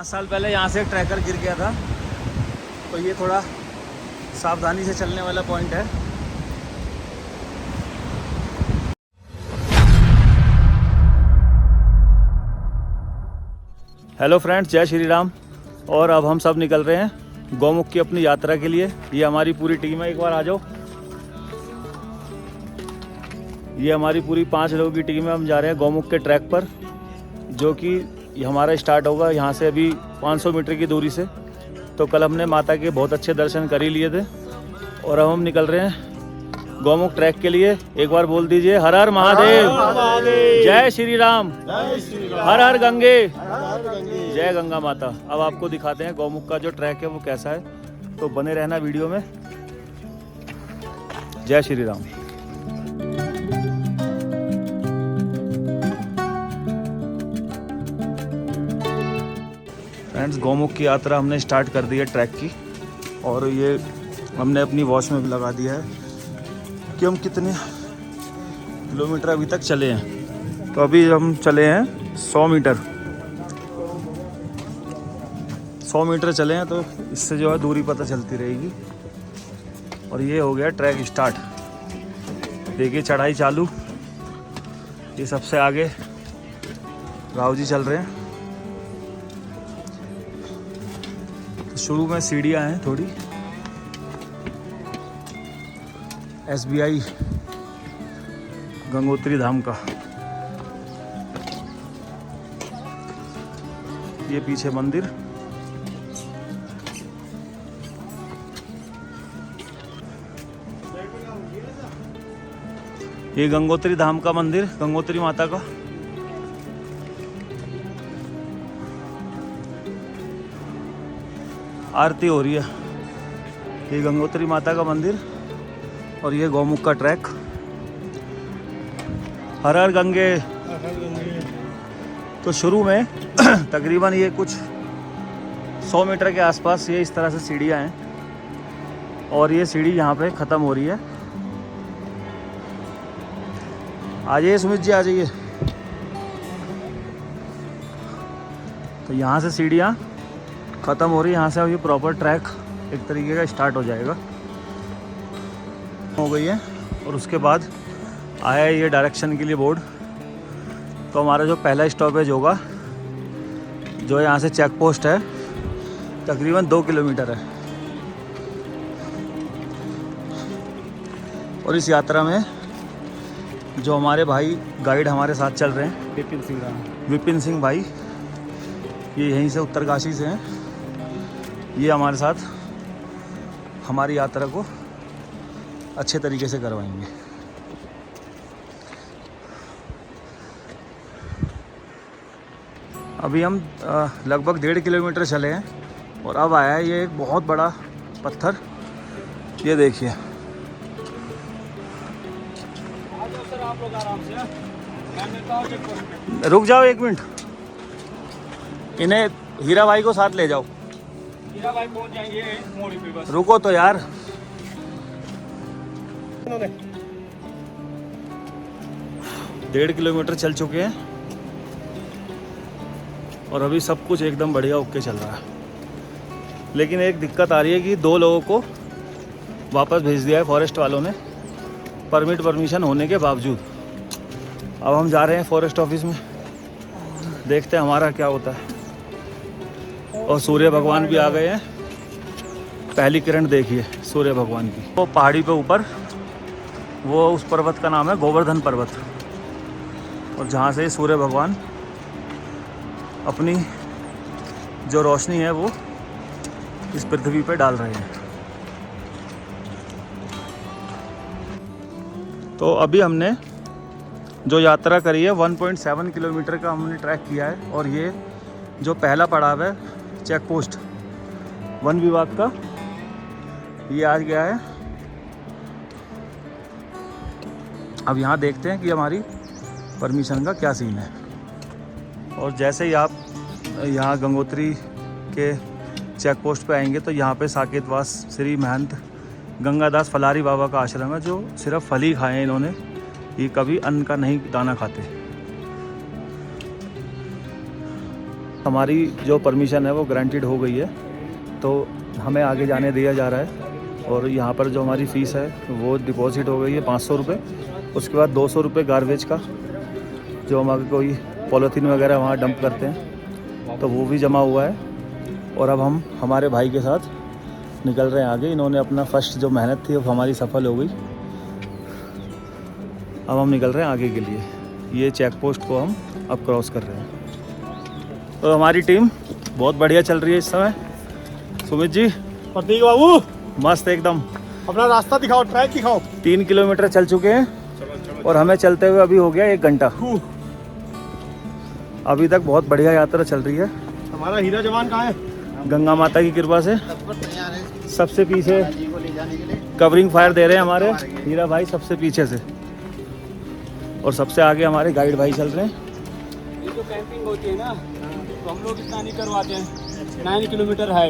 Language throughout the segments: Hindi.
5 साल पहले यहाँ से एक ट्रैकर गिर गया था, तो ये थोड़ा सावधानी से चलने वाला पॉइंट है। हेलो फ्रेंड्स, जय श्री राम। और अब हम सब निकल रहे हैं गौमुख की अपनी यात्रा के लिए। ये हमारी पूरी टीम है, एक बार आ जाओ। ये हमारी पूरी 5 लोगों की टीम है। हम जा रहे हैं गौमुख के ट्रैक पर, जो कि हमारा स्टार्ट होगा यहाँ से अभी 500 मीटर की दूरी से। तो कल हमने माता के बहुत अच्छे दर्शन कर ही लिए थे और अब हम निकल रहे हैं गौमुख ट्रैक के लिए। एक बार बोल दीजिए, हर हर महादेव, जय श्री राम, हर हर गंगे, जय गंगा माता। अब आपको दिखाते हैं गौमुख का जो ट्रैक है वो कैसा है, तो बने रहना वीडियो में। जय श्री राम। फ्रेंड्स, गौमुख की यात्रा हमने स्टार्ट कर दी है ट्रैक की, और ये हमने अपनी वॉच में भी लगा दिया है कि हम कितने किलोमीटर अभी तक चले हैं। तो अभी हम चले हैं 100 मीटर। 100 मीटर चले हैं, तो इससे जो है दूरी पता चलती रहेगी। और ये हो गया ट्रैक स्टार्ट। देखिए चढ़ाई चालू। ये सबसे आगे राव जी चल रहे हैं। शुरू में सीढ़ियाँ हैं थोड़ी। SBI गंगोत्री धाम का ये पीछे मंदिर। ये गंगोत्री धाम का मंदिर, गंगोत्री माता का। आरती हो रही है। ये गंगोत्री माता का मंदिर और ये गौमुख का ट्रैक। हर हर गंगे। तो शुरू में तकरीबन ये कुछ 100 मीटर के आसपास ये इस तरह से सीढ़ियाँ हैं, और ये सीढ़ी यहाँ पे ख़त्म हो रही है। आ जाइए सुमित जी, आ जाइए। तो यहाँ से सीढ़ियाँ ख़त्म हो रही है। यहाँ से अब ये प्रॉपर ट्रैक एक तरीके का स्टार्ट हो जाएगा, हो गई है। और उसके बाद आया है ये डायरेक्शन के लिए बोर्ड। तो हमारा जो पहला स्टॉपेज होगा, जो यहाँ से चेक पोस्ट है, तकरीबन 2 किलोमीटर है। और इस यात्रा में जो हमारे भाई गाइड हमारे साथ चल रहे हैं, विपिन सिंह भाई, ये यहीं से उत्तरकाशी से हैं। ये हमारे साथ हमारी यात्रा को अच्छे तरीके से करवाएंगे। अभी हम लगभग 1.5 किलोमीटर चले हैं, और अब आया है ये एक बहुत बड़ा पत्थर। ये देखिए। रुक जाओ 1 मिनट, इन्हें हीरा भाई को साथ ले जाओ। हीरा भाई पहुंच जाएंगे मोड़ी पे, बस रुको तो यार। 1.5 किलोमीटर चल चुके हैं, और अभी सब कुछ एकदम बढ़िया ओके चल रहा है। लेकिन एक दिक्कत आ रही है कि 2 लोगों को वापस भेज दिया है फॉरेस्ट वालों ने, परमिशन होने के बावजूद। अब हम जा रहे हैं फॉरेस्ट ऑफिस में, देखते हैं हमारा क्या होता है। और सूर्य भगवान भी आ गए हैं। पहली किरण देखिए सूर्य भगवान की। वो पहाड़ी पे ऊपर, वो उस पर्वत का नाम है गोवर्धन पर्वत, और जहाँ से सूर्य भगवान अपनी जो रोशनी है वो इस पृथ्वी पे डाल रहे हैं। तो अभी हमने जो यात्रा करी है 1.7 किलोमीटर का हमने ट्रैक किया है। और ये जो पहला पड़ाव है चेक पोस्ट वन विभाग का, ये आज गया है। अब यहाँ देखते हैं कि हमारी परमिशन का क्या सीन है। और जैसे ही आप यहाँ गंगोत्री के चेक पोस्ट पे आएंगे, तो यहाँ पे साकेतवास श्री महंत गंगादास फलारी बाबा का आश्रम है, जो सिर्फ फल ही खाए इन्होंने, ये कभी अन्न का नहीं दाना खाते। हमारी जो परमिशन है वो ग्रांटेड हो गई है, तो हमें आगे जाने दिया जा रहा है। और यहाँ पर जो हमारी फ़ीस है वो डिपॉजिट हो गई है 500 रुपये। उसके बाद 200 रुपये गार्बेज का, जो हम अगर कोई पॉलीथीन वगैरह वहाँ डंप करते हैं तो वो भी जमा हुआ है। और अब हम हमारे भाई के साथ निकल रहे हैं आगे। इन्होंने अपना फर्स्ट जो मेहनत थी वो हमारी सफल हो गई। अब हम निकल रहे हैं आगे के लिए। ये चेक पोस्ट को हम अब क्रॉस कर रहे हैं। तो हमारी टीम बहुत बढ़िया चल रही है इस समय। सुमित जी, प्रतीक बाबू, मस्त एकदम। अपना रास्ता दिखाओ, ट्रैक दिखाओ। 3 किलोमीटर चल चुके हैं और हमें चलते हुए अभी हो गया 1 घंटा। अभी तक बहुत बढ़िया यात्रा चल रही है। हमारा हीरा जवान कहाँ है? गंगा माता की कृपा से सबसे पीछे कवरिंग फायर दे रहे हैं हमारे हीरा भाई, सबसे पीछे से। और सबसे आगे हमारे गाइड भाई चल रहे हैं। ये जो कैंपिंग होती है ना, तो हम लोग इतना नहीं करवाते हैं। 9 किलोमीटर है,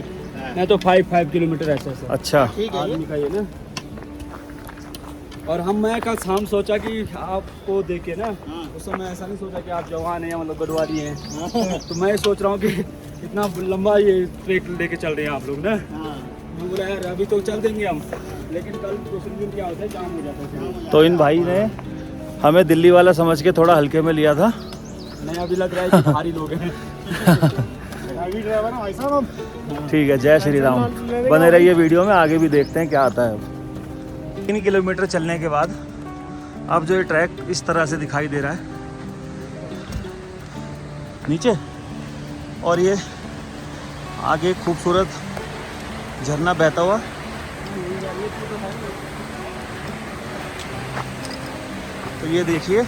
नहीं तो 5 किलोमीटर ऐसे ऐसे। अच्छा, आदमी का ये ना। और मैं कल शाम सोचा कि आपको देखे ना, उस समय ऐसा नहीं सोचा कि आप जवान हैं या मतलब गढ़वाली हैं। तो मैं सोच रहा हूँ कि इतना लंबा ये ट्रैक लेके चल रहे हैं आप लोग ना। मैं बोला यार अभी तो चल देंगे हम, लेकिन कल दूसरे दिन क्या होता है, जाम हो जाता है। तो इन भाई ने हमें दिल्ली वाला समझ के थोड़ा हल्के में लिया था। नहीं, अभी लग रहा है कि भारी लोग हैं। अभी ड्राइवर है भाई साहब हम। ठीक है, जय श्री राम। बने रहिए वीडियो में, आगे भी देखते हैं क्या आता है। अब 3 किलोमीटर चलने के बाद अब जो ये ट्रैक इस तरह से दिखाई दे रहा है नीचे, और ये आगे खूबसूरत झरना बहता हुआ। तो ये देखिए,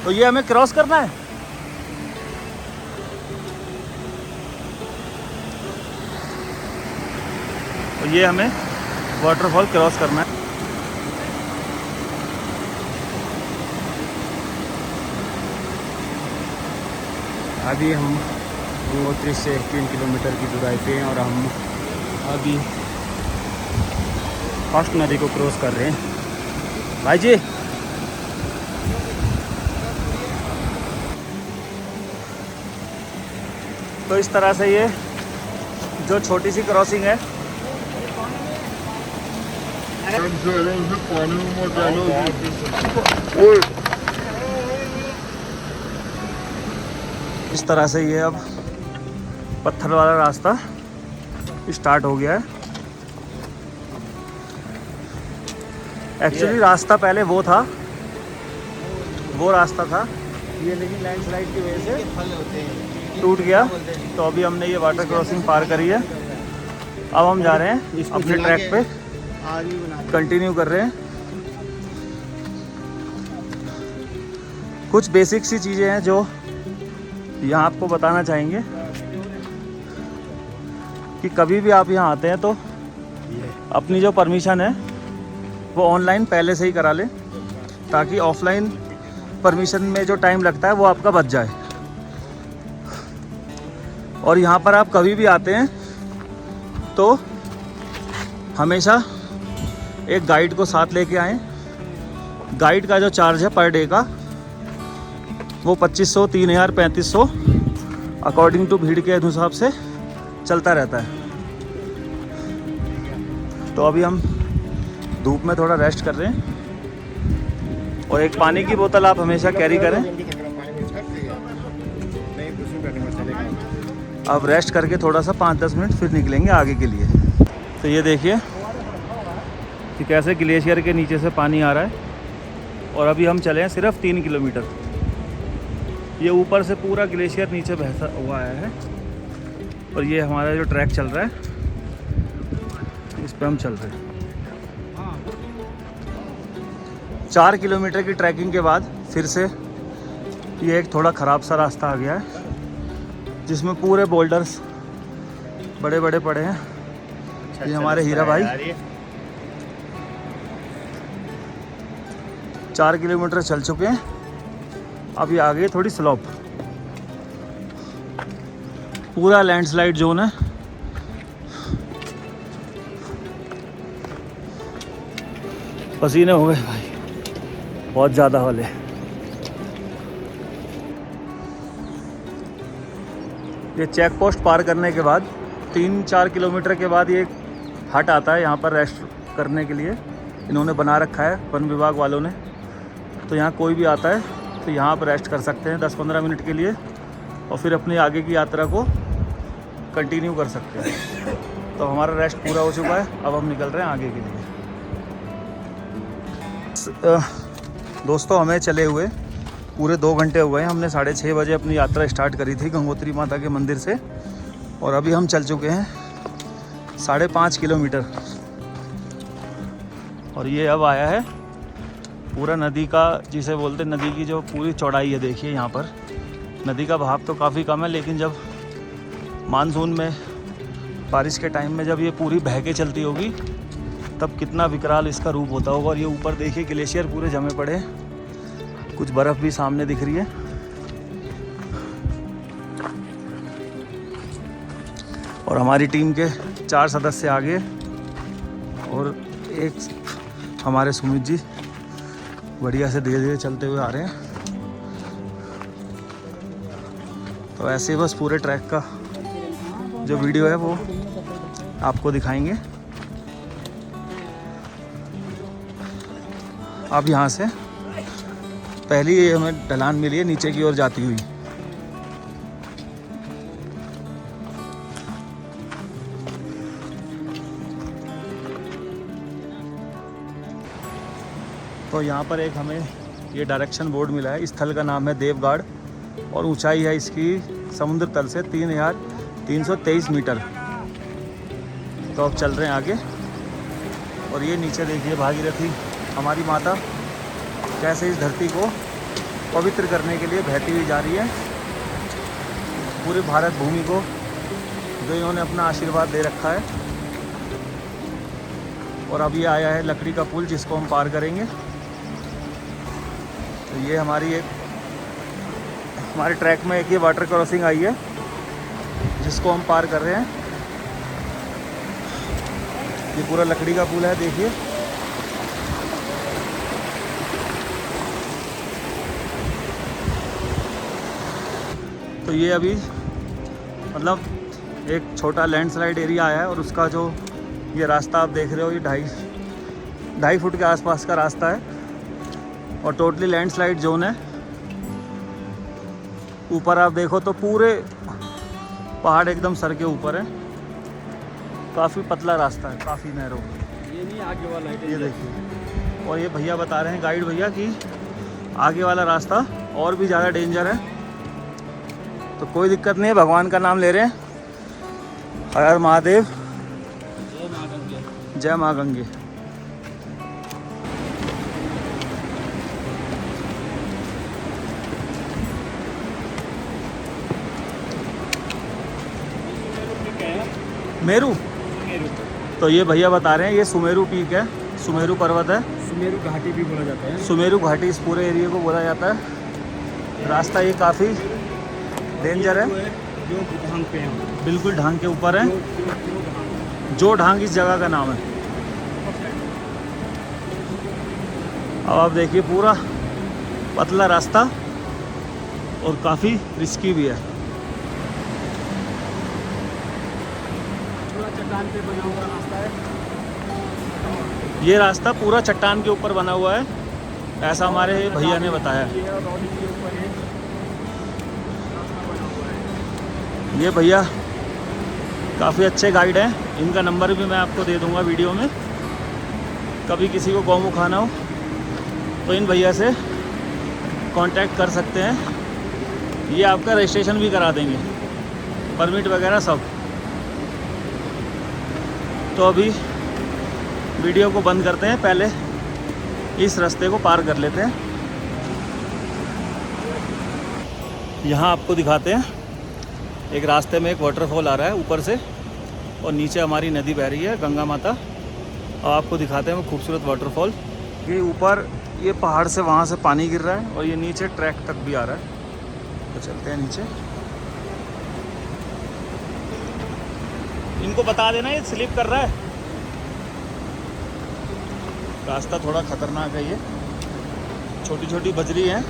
तो ये हमें क्रॉस करना है। तो ये हमें वाटरफॉल क्रॉस करना है। अभी हम गंगोत्री से 3 किलोमीटर की दूराई पे हैं और हम अभी फर्स्ट नदी को क्रॉस कर रहे हैं। भाई जी, तो इस तरह से ये जो छोटी सी क्रॉसिंग है, इस तरह से ये अब पत्थर वाला रास्ता स्टार्ट हो गया है। एक्चुअली रास्ता पहले वो रास्ता था ये, लेकिन लैंडस्लाइड की वजह से टूट गया। तो अभी हमने ये वाटर क्रॉसिंग पार करी है। अब हम जा रहे हैं अपने ट्रैक पे, कंटिन्यू कर रहे हैं। कुछ बेसिक सी चीज़ें हैं जो यहाँ आपको बताना चाहेंगे कि कभी भी आप यहाँ आते हैं तो अपनी जो परमिशन है वो ऑनलाइन पहले से ही करा लें, ताकि ऑफलाइन परमिशन में जो टाइम लगता है वो आपका बच जाए। और यहाँ पर आप कभी भी आते हैं तो हमेशा एक गाइड को साथ लेके आएँ। गाइड का जो चार्ज है पर डे का वो 2500, 3000, 3500 अकॉर्डिंग टू भीड़ के हिसाब से चलता रहता है। तो अभी हम धूप में थोड़ा रेस्ट कर रहे हैं। और एक पानी की बोतल आप हमेशा कैरी करें। अब रेस्ट करके थोड़ा सा 5-10 मिनट फिर निकलेंगे आगे के लिए। तो ये देखिए कि कैसे ग्लेशियर के नीचे से पानी आ रहा है। और अभी हम चले हैं सिर्फ 3 किलोमीटर। ये ऊपर से पूरा ग्लेशियर नीचे बहता हुआ आया है। और ये हमारा जो ट्रैक चल रहा है इस पे हम चल रहे हैं। 4 किलोमीटर की ट्रैकिंग के बाद फिर से ये एक थोड़ा ख़राब सा रास्ता आ गया है, जिसमें पूरे बोल्डर्स बड़े बड़े पड़े हैं। ये हमारे हीरा भाई 4 किलोमीटर चल चुके हैं। अभी आगे थोड़ी स्लोप, पूरा लैंडस्लाइड जोन है। पसीने हो गए भाई, बहुत ज़्यादा वाले। ये चेक पोस्ट पार करने के बाद 3-4 किलोमीटर के बाद ये हट आता है, यहाँ पर रेस्ट करने के लिए इन्होंने बना रखा है वन विभाग वालों ने। तो यहाँ कोई भी आता है तो यहाँ पर रेस्ट कर सकते हैं 10-15 मिनट के लिए और फिर अपनी आगे की यात्रा को कंटिन्यू कर सकते हैं। तो हमारा रेस्ट पूरा हो चुका है, अब हम निकल रहे हैं आगे के लिए। दोस्तों हमें चले हुए पूरे 2 घंटे हो गए हैं। हमने 6:30 बजे अपनी यात्रा स्टार्ट करी थी गंगोत्री माता के मंदिर से और अभी हम चल चुके हैं 5.5 किलोमीटर। और ये अब आया है पूरा नदी का, जिसे बोलते हैं नदी की जो पूरी चौड़ाई है। देखिए यहाँ पर नदी का बहाव तो काफ़ी कम है, लेकिन जब मानसून में बारिश के टाइम में जब ये पूरी बह के चलती होगी तब कितना विकराल इसका रूप होता होगा। और ये ऊपर देखिए ग्लेशियर पूरे जमे पड़े, कुछ बर्फ़ भी सामने दिख रही है। और हमारी टीम के 4 सदस्य आगे और एक हमारे सुमित जी बढ़िया से धीरे धीरे चलते हुए आ रहे हैं। तो ऐसे बस पूरे ट्रैक का जो वीडियो है वो आपको दिखाएंगे। अब यहाँ से पहली हमें ढलान मिली है नीचे की ओर जाती हुई। तो यहाँ पर एक हमें ये डायरेक्शन बोर्ड मिला है। स्थल का नाम है देवगाड़ और ऊंचाई है इसकी समुद्र तल से 3,323 मीटर। तो अब चल रहे हैं आगे। और ये नीचे देखिए भागीरथी हमारी माता कैसे इस धरती को पवित्र करने के लिए बहती हुई जा रही है। पूरे भारत भूमि को जो इन्होंने अपना आशीर्वाद दे रखा है। और अब ये आया है लकड़ी का पुल जिसको हम पार करेंगे। तो ये हमारे ट्रैक में एक ये वाटर क्रॉसिंग आई है जिसको हम पार कर रहे हैं। ये पूरा लकड़ी का पुल है देखिए। तो ये अभी मतलब एक छोटा लैंडस्लाइड एरिया आया है और उसका जो ये रास्ता आप देख रहे हो ये 2.5 फुट के आसपास का रास्ता है और टोटली लैंडस्लाइड जोन है। ऊपर आप देखो तो पूरे पहाड़ एकदम सर के ऊपर है। काफ़ी पतला रास्ता है, काफ़ी नैरो। ये नहीं आगे वाला है, ये देखिए। और ये भैया बता रहे हैं गाइड भैया कि आगे वाला रास्ता और भी ज़्यादा डेंजर है। तो कोई दिक्कत नहीं है, भगवान का नाम ले रहे हैं। हर हर महादेव, जय माँ गंगे। मेरू। तो ये भैया बता रहे हैं ये सुमेरु पीक है, सुमेरु पर्वत है। सुमेरु घाटी भी बोला जाता है। सुमेरु घाटी इस पूरे एरिया को बोला जाता है। रास्ता ये काफ़ी डेंजर है, जो ढांग पे है, बिल्कुल ढांग के ऊपर है। जो ढांग इस जगह का नाम है। अब आप देखिए पूरा पतला रास्ता और काफ़ी रिस्की भी है। पूरा चट्टान पे बना हुआ रास्ता है। ये रास्ता पूरा चट्टान के ऊपर बना हुआ है, ऐसा हमारे भैया ने बताया। ये भैया काफ़ी अच्छे गाइड हैं, इनका नंबर भी मैं आपको दे दूंगा वीडियो में। कभी किसी को गौमुख आना हो तो इन भैया से कांटेक्ट कर सकते हैं। ये आपका रजिस्ट्रेशन भी करा देंगे, परमिट वगैरह सब। तो अभी वीडियो को बंद करते हैं, पहले इस रास्ते को पार कर लेते हैं। यहाँ आपको दिखाते हैं एक रास्ते में एक वाटरफॉल आ रहा है ऊपर से और नीचे हमारी नदी बह रही है गंगा माता। और आपको दिखाते हैं वो खूबसूरत वाटरफॉल। ये ऊपर ये पहाड़ से वहाँ से पानी गिर रहा है और ये नीचे ट्रैक तक भी आ रहा है। तो चलते हैं नीचे। इनको बता देना ये स्लिप कर रहा है, रास्ता थोड़ा खतरनाक है। ये छोटी छोटी बजरी हैं,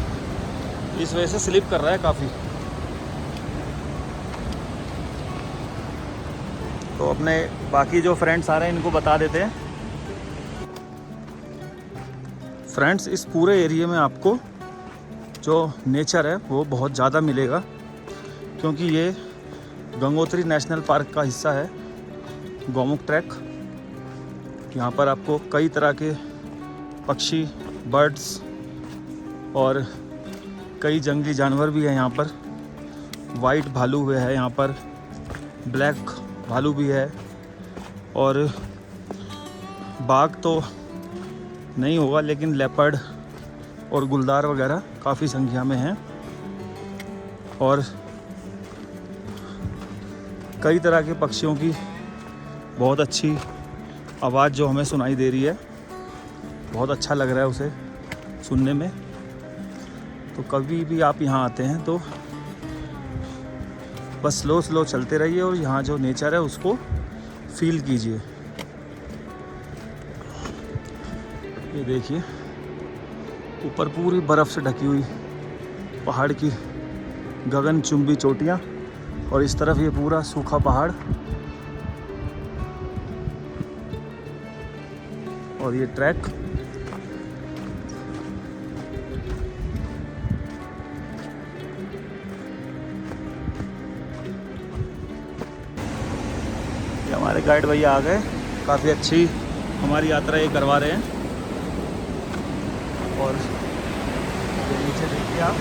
इस वजह से स्लिप कर रहा है काफ़ी। तो अपने बाकी जो फ्रेंड्स आ रहे हैं इनको बता देते हैं। फ्रेंड्स, इस पूरे एरिया में आपको जो नेचर है वो बहुत ज़्यादा मिलेगा, क्योंकि ये गंगोत्री नेशनल पार्क का हिस्सा है, गौमुख ट्रैक। यहाँ पर आपको कई तरह के पक्षी, बर्ड्स और कई जंगली जानवर भी हैं। यहाँ पर वाइट भालू भी है, यहाँ पर ब्लैक भालू भी है, और बाघ तो नहीं होगा लेकिन लेपर्ड और गुलदार वगैरह काफ़ी संख्या में हैं, और कई तरह के पक्षियों की बहुत अच्छी आवाज़ जो हमें सुनाई दे रही है, बहुत अच्छा लग रहा है उसे सुनने में। तो कभी भी आप यहाँ आते हैं तो बस स्लो चलते रहिए और यहाँ जो नेचर है उसको फील कीजिए। ये देखिए, ऊपर पूरी बर्फ़ से ढकी हुई पहाड़ की गगनचुंबी चोटियाँ, और इस तरफ ये पूरा सूखा पहाड़, और ये ट्रैक। ये हमारे गाइड भैया आ गए, काफ़ी अच्छी हमारी यात्रा ये करवा रहे हैं। और ये नीचे देखिए आप,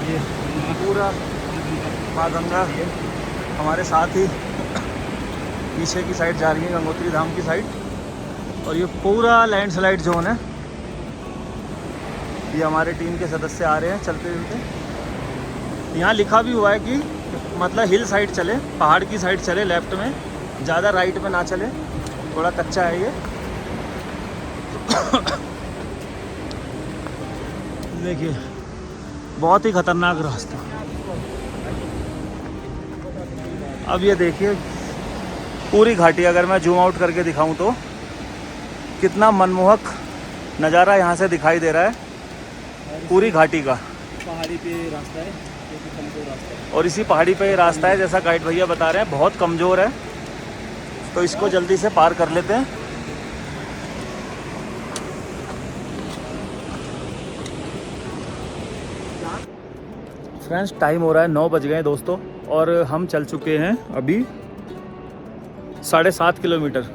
ये पूरा माँ गंगा हमारे साथ ही पीछे की साइड जा रही है, गंगोत्री धाम की साइड। और ये पूरा लैंडस्लाइड जोन है। ये हमारे टीम के सदस्य आ रहे हैं चलते चलते। यहाँ लिखा भी हुआ है कि मतलब हिल साइड चले, पहाड़ की साइड चले, लेफ्ट में, ज़्यादा राइट में ना चले, थोड़ा कच्चा है ये। देखिए, बहुत ही खतरनाक रास्ता। अब ये देखिए पूरी घाटी, अगर मैं जूम आउट करके दिखाऊं तो कितना मनमोहक नज़ारा यहाँ से दिखाई दे रहा है पूरी घाटी का। पहाड़ी पे रास्ता है, कमजोर रास्ता है, और इसी पहाड़ी पे ये रास्ता है, जैसा गाइड भैया बता रहे हैं, बहुत कमज़ोर है, तो इसको जल्दी से पार कर लेते हैं। फ्रेंड्स, टाइम हो रहा है 9 बज गए दोस्तों, और हम चल चुके हैं अभी 7.5 किलोमीटर।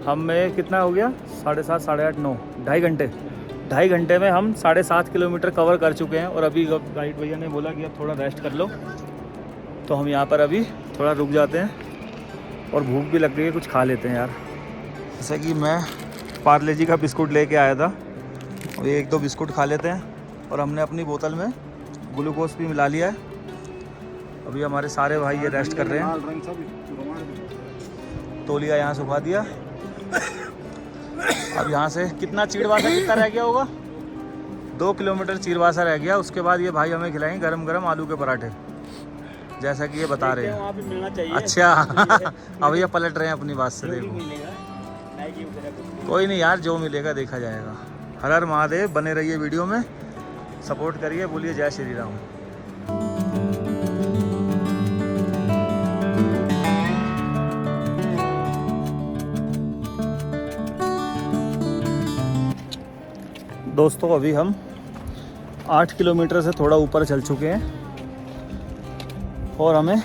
हम में कितना हो गया, 7.5, 8.5, 9, 2.5 घंटे में हम 7.5 किलोमीटर कवर कर चुके हैं। और अभी गाइड भैया ने बोला कि अब थोड़ा रेस्ट कर लो, तो हम यहाँ पर अभी थोड़ा रुक जाते हैं, और भूख भी लग गई है, कुछ खा लेते हैं यार। जैसे कि मैं पार्ले जी का बिस्कुट लेके आया था, और 1-2 बिस्कुट खा लेते हैं, और हमने अपनी बोतल में ग्लूकोज भी मिला लिया है। अभी हमारे सारे भाई ये रेस्ट कर रहे हैं। तौलिया यहाँ सुखा दिया। अब यहाँ से कितना चीड़वासा कितना रह गया होगा, 2 किलोमीटर चीड़वासा रह गया। उसके बाद ये भाई हमें खिलाएंगे गरम गरम आलू के पराठे, जैसा कि ये बता रहे हैं। वहाँ पे मिलना चाहिए। अच्छा अब ये पलट रहे हैं अपनी बात से, देखो। कोई नहीं यार, जो मिलेगा देखा जाएगा। हर हर महादेव। बने रहिए वीडियो में, सपोर्ट करिए, बोलिए जय श्री राम। दोस्तों, अभी हम 8 किलोमीटर से थोड़ा ऊपर चल चुके हैं, और हमें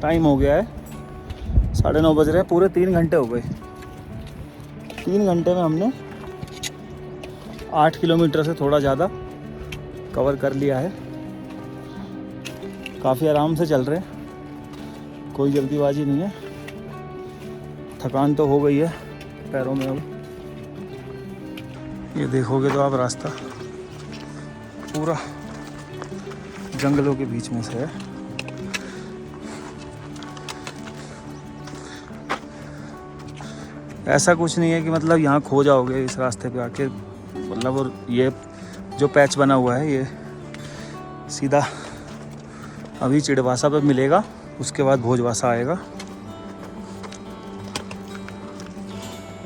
टाइम हो गया है 9:30 बज रहे हैं। पूरे 3 घंटे हो गए। 3 घंटे में हमने 8 किलोमीटर से थोड़ा ज़्यादा कवर कर लिया है। काफ़ी आराम से चल रहे हैं, कोई जल्दीबाजी नहीं है। थकान तो हो गई है पैरों में। अब ये देखोगे तो आप, रास्ता पूरा जंगलों के बीच में से है। ऐसा कुछ नहीं है कि मतलब यहाँ खो जाओगे इस रास्ते पे आके, मतलब। और ये जो पैच बना हुआ है ये सीधा अभी चिड़वासा पे मिलेगा, उसके बाद भोजवासा आएगा।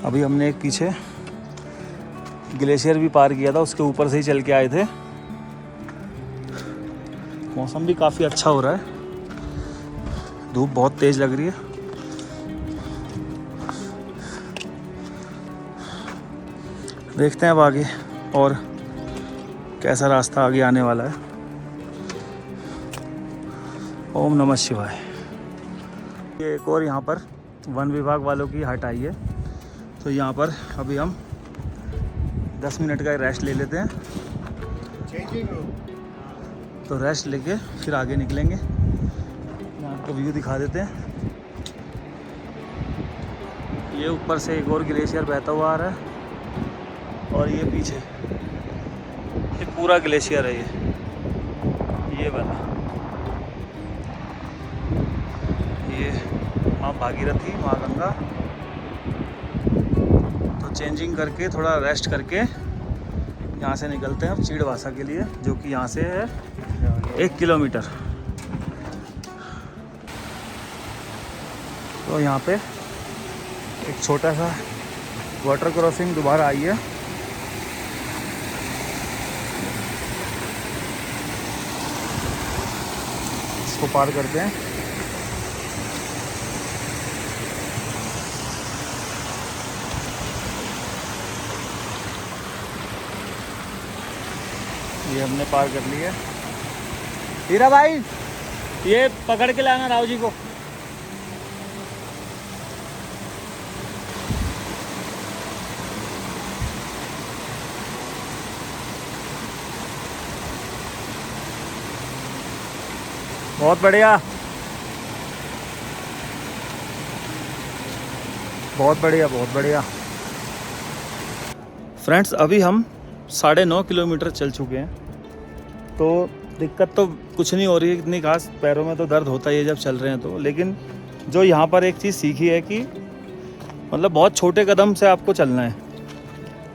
अभी हमने एक पीछे ग्लेशियर भी पार किया था, उसके ऊपर से ही चल के आए थे। मौसम भी काफ़ी अच्छा हो रहा है, धूप बहुत तेज़ लग रही है। देखते हैं अब आगे और कैसा रास्ता आगे आने वाला है। ओम नमः शिवाय। ये एक और यहाँ पर वन विभाग वालों की हट आई है, तो यहाँ पर अभी हम 10 मिनट का रेस्ट ले लेते हैं। तो रेस्ट लेके फिर आगे निकलेंगे। मैं आपको व्यू दिखा देते हैं। ये ऊपर से एक और ग्लेशियर बहता हुआ आ रहा है और ये पीछे ये पूरा ग्लेशियर है। ये वाला ये माँ भागीरथी, माँ गंगा। तो चेंजिंग करके थोड़ा रेस्ट करके यहाँ से निकलते हैं अब चीड़वासा के लिए, जो कि यहाँ से है 1 किलोमीटर। तो यहाँ पे एक छोटा सा वाटर क्रॉसिंग दोबारा आई है। इसको पार करते हैं। ये हमने पार कर लिया। हीरा भाई ये पकड़ के लाना राव जी को। बहुत बढ़िया, बहुत बढ़िया, बहुत बढ़िया। फ्रेंड्स अभी हम 9.5 किलोमीटर चल चुके हैं। तो दिक्कत तो कुछ नहीं हो रही है इतनी खास, पैरों में तो दर्द होता ही है जब चल रहे हैं तो। लेकिन जो यहाँ पर एक चीज़ सीखी है कि मतलब बहुत छोटे कदम से आपको चलना है।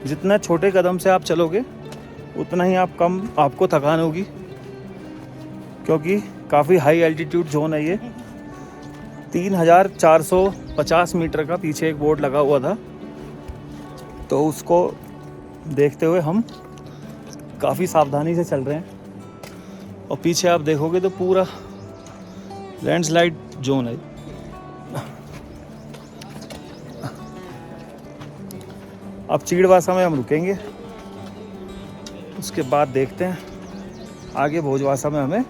जितना छोटे कदम से आप चलोगे उतना ही आपको थकान होगी, क्योंकि काफ़ी हाई एल्टीट्यूड जोन है ये। 3450 मीटर का पीछे एक बोर्ड लगा हुआ था, तो उसको देखते हुए हम काफ़ी सावधानी से चल रहे हैं। और पीछे आप देखोगे तो पूरा लैंडस्लाइड जोन है। अब चीड़वासा में हम रुकेंगे, उसके बाद देखते हैं आगे भोजवासा में हमें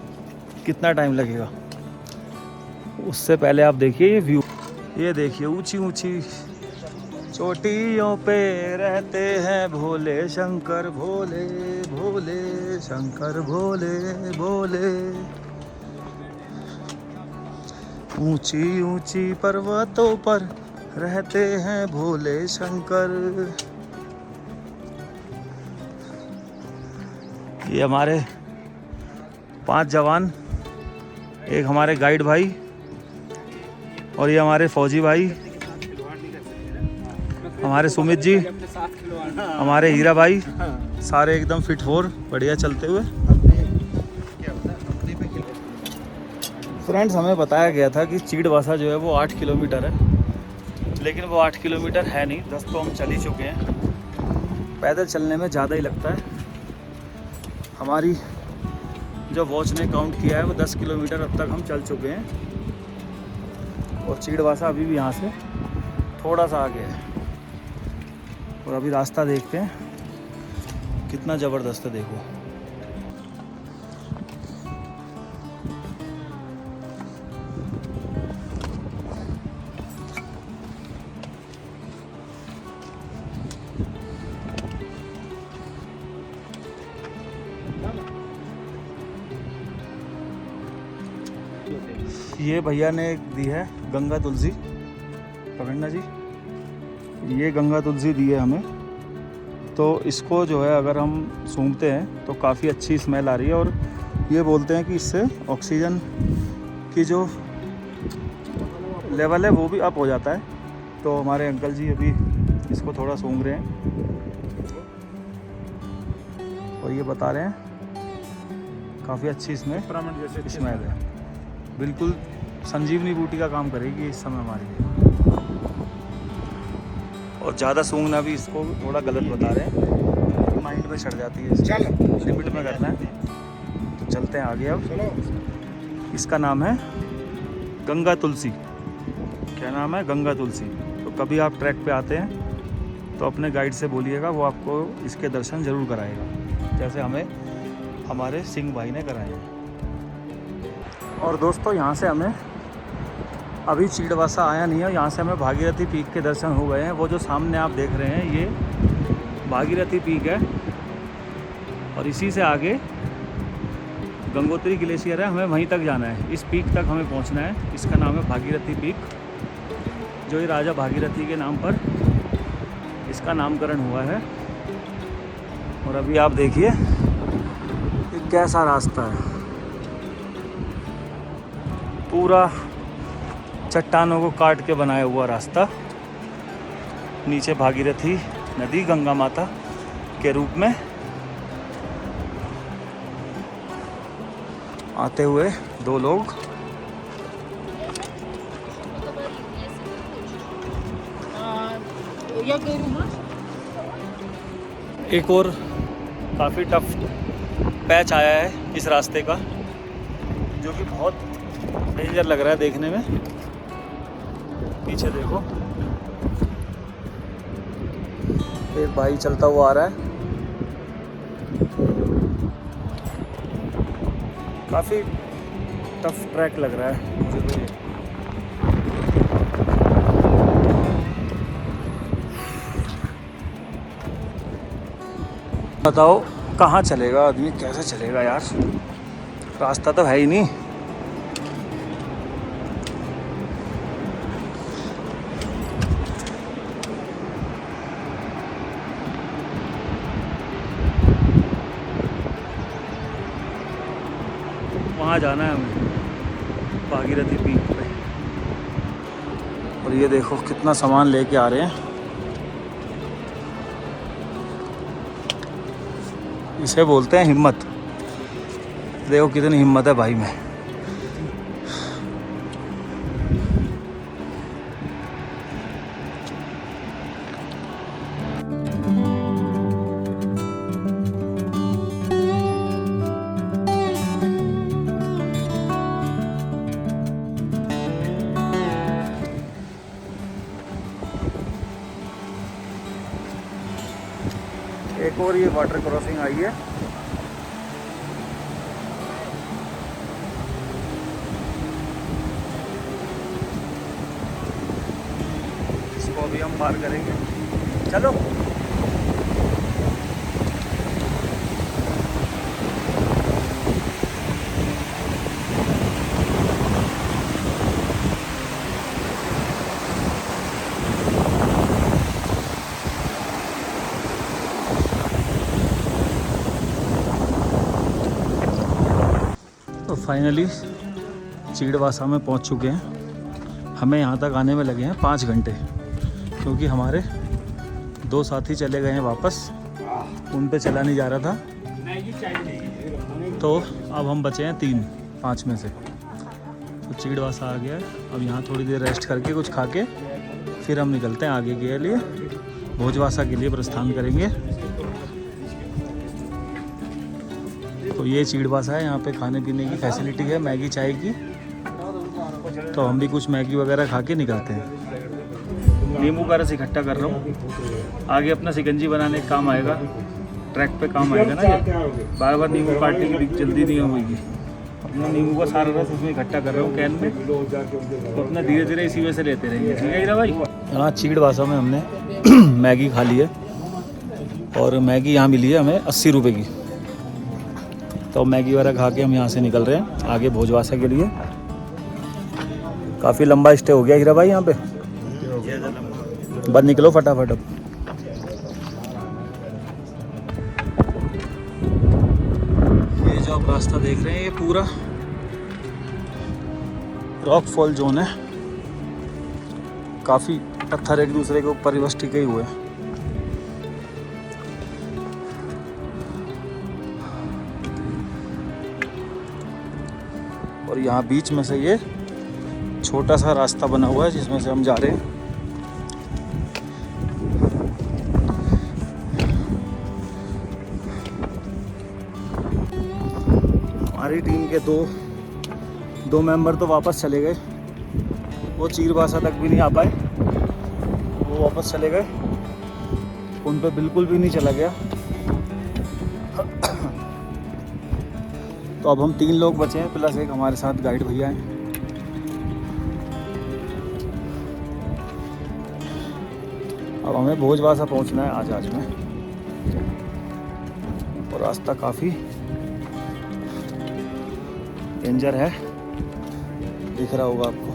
कितना टाइम लगेगा। उससे पहले आप देखिए ये व्यू। ये देखिए ऊंची ऊंची चोटियों पे रहते हैं भोले शंकर, भोले भोले शंकर, भोले भोले। ऊंची ऊंची पर्वतों पर रहते हैं भोले शंकर। ये हमारे 5 जवान, एक हमारे गाइड भाई और ये हमारे फौजी भाई, हमारे सुमित जी, हमारे हीरा भाई, सारे एकदम फिट फोर बढ़िया चलते हुए। फ्रेंड्स हमें बताया गया था कि चीड़वासा जो है वो 8 किलोमीटर है, लेकिन वो 8 किलोमीटर है नहीं, 10 तो हम चल ही चुके हैं। पैदल चलने में ज़्यादा ही लगता है। हमारी जो वॉच ने काउंट किया है वो 10 किलोमीटर अब तक हम चल चुके हैं। और चीड़वासा अभी भी यहाँ से थोड़ा सा आगे है। और अभी रास्ता देखते हैं कितना ज़बरदस्त है, देखो। ये भैया ने दी है गंगा तुलसी, पकड़ना जी। ये गंगा तुलसी दी है हमें, तो इसको जो है अगर हम सूंघते हैं तो काफ़ी अच्छी स्मेल आ रही है। और ये बोलते हैं कि इससे ऑक्सीजन की जो लेवल है वो भी अप हो जाता है। तो हमारे अंकल जी अभी इसको थोड़ा सूंघ रहे हैं और ये बता रहे हैं काफ़ी अच्छी इसमें स्मेल है। बिल्कुल संजीवनी बूटी का काम करेगी इस समय हमारी। और ज़्यादा सूंघना भी इसको थोड़ा गलत बता रहे हैं, माइंड में चढ़ जाती है। चल लिमिट में करना है। तो चलते हैं आगे। अब इसका नाम है गंगा तुलसी। क्या नाम है? गंगा तुलसी। तो कभी आप ट्रैक पे आते हैं तो अपने गाइड से बोलिएगा, वो आपको इसके दर्शन ज़रूर कराएगा, जैसे हमें हमारे सिंह भाई ने कराए हैं। और दोस्तों यहाँ से हमें अभी चीड़वासा आया नहीं है, यहाँ से हमें भागीरथी पीक के दर्शन हो गए हैं। वो जो सामने आप देख रहे हैं ये भागीरथी पीक है, और इसी से आगे गंगोत्री ग्लेशियर है, हमें वहीं तक जाना है, इस पीक तक हमें पहुंचना है। इसका नाम है भागीरथी पीक, जो ये राजा भागीरथी के नाम पर इसका नामकरण हुआ है। और अभी आप देखिए ये कैसा रास्ता है, पूरा चट्टानों को काट के बनाया हुआ रास्ता। नीचे भागीरथी नदी गंगा माता के रूप में आते हुए दो लोग। एक और काफ़ी टफ पैच आया है इस रास्ते का, जो कि बहुत डेंजर लग रहा है देखने में। पीछे देखो एक भाई चलता हुआ आ रहा है, काफ़ी टफ ट्रैक लग रहा है मुझे तो ये। बताओ कहाँ चलेगा आदमी, कैसे चलेगा यार, रास्ता तो है ही नहीं। वहाँ जाना है हमें भागीरथी पीक पे। और ये देखो कितना सामान लेके आ रहे हैं, इसे बोलते हैं हिम्मत। देखो कितनी हिम्मत है भाई में। एक और ये वाटर क्रॉसिंग आई है, इसको अभी हम पार करेंगे। चलो तो फाइनली चीड़वासा में पहुंच चुके हैं। हमें यहाँ तक आने में लगे हैं 5 घंटे, क्योंकि हमारे 2 साथी चले गए हैं वापस, उन पे चला नहीं जा रहा था, तो अब हम बचे हैं 5 में से। तो चीड़वासा आ गया है, अब यहाँ थोड़ी देर रेस्ट करके कुछ खा के फिर हम निकलते हैं आगे के लिए, भोजवासा के लिए प्रस्थान करेंगे। तो ये चीड़वासा है, यहाँ पे खाने पीने की फैसिलिटी है, मैगी चाय की। तो हम भी कुछ मैगी वगैरह खा के निकलते हैं। नींबू का रस इकट्ठा कर रहा हूँ, आगे अपना शिकंजी बनाने का काम आएगा, ट्रैक पे काम आएगा ना ये। बार बार नींबू काटने की जल्दी नहीं होगी। अपना नींबू का सारा रस इसमें इकट्ठा कर रहा हूँ कैन में, तो अपना धीरे धीरे इसी वजह से लेते रहेंगे। ठीक है हीरा भाई। यहाँ चीड़वासा में हमने मैगी खा ली है, और मैगी यहाँ मिली है हमें 80 रुपये की। तो मैगी वगैरह खा के हम यहाँ से निकल रहे हैं आगे भोजवासा के लिए। काफ़ी लंबा स्टे हो गया हीरा भाई यहाँ पे, बस निकलो फटाफट अब। ये जो आप रास्ता देख रहे हैं ये पूरा रॉक फॉल जोन है, काफ़ी पत्थर एक दूसरे के ऊपर बस टिके हुए हैं। और यहाँ बीच में से ये छोटा सा रास्ता बना हुआ है जिसमें से हम जा रहे हैं। हमारी टीम के दो मेंबर तो वापस चले गए, वो चीड़वासा तक भी नहीं आ पाए, वो वापस चले गए। उन पे बिल्कुल भी नहीं चला गया। तो अब हम 3 लोग बचे हैं प्लस एक हमारे साथ गाइड भैया हैं। अब हमें भोजवासा पहुंचना है आज में, और रास्ता काफ़ी डेंजर है, दिख रहा होगा आपको।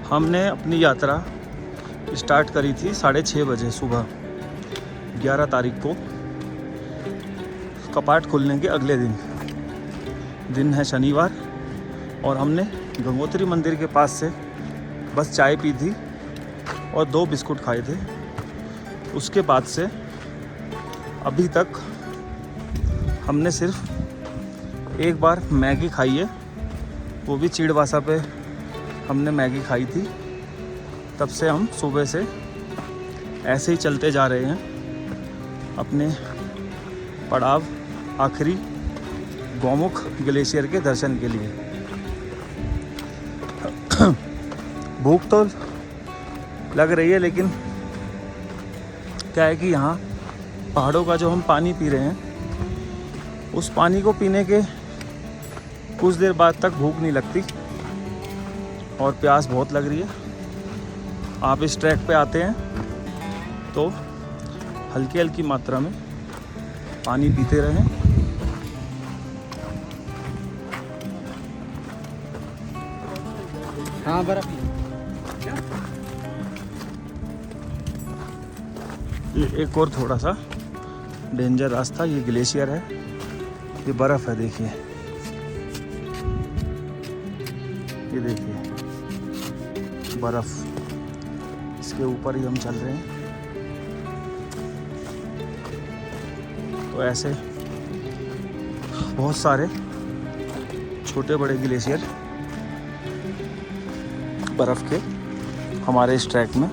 हमने अपनी यात्रा स्टार्ट करी थी 6:30 बजे सुबह 11 तारीख को, कपाट खुलने के अगले दिन है शनिवार। और हमने गंगोत्री मंदिर के पास से बस चाय पी थी और 2 बिस्कुट खाए थे। उसके बाद से अभी तक हमने सिर्फ एक बार मैगी खाई है, वो भी चिड़वासा पे हमने मैगी खाई थी। तब से हम सुबह से ऐसे ही चलते जा रहे हैं अपने पड़ाव आखिरी गौमुख ग्लेशियर के दर्शन के लिए। भूख तो लग रही है, लेकिन क्या है कि यहाँ पहाड़ों का जो हम पानी पी रहे हैं, उस पानी को पीने के कुछ देर बाद तक भूख नहीं लगती और प्यास बहुत लग रही है। आप इस ट्रैक पे आते हैं तो हल्की हल्की मात्रा में पानी पीते रहें। हाँ बर्फ। ये एक और थोड़ा सा डेंजर रास्ता, ये ग्लेशियर है, ये बर्फ़ है, देखिए ये देखिए बर्फ़, इसके ऊपर ही हम चल रहे हैं। तो ऐसे बहुत सारे छोटे बड़े ग्लेशियर बर्फ़ के हमारे इस ट्रैक में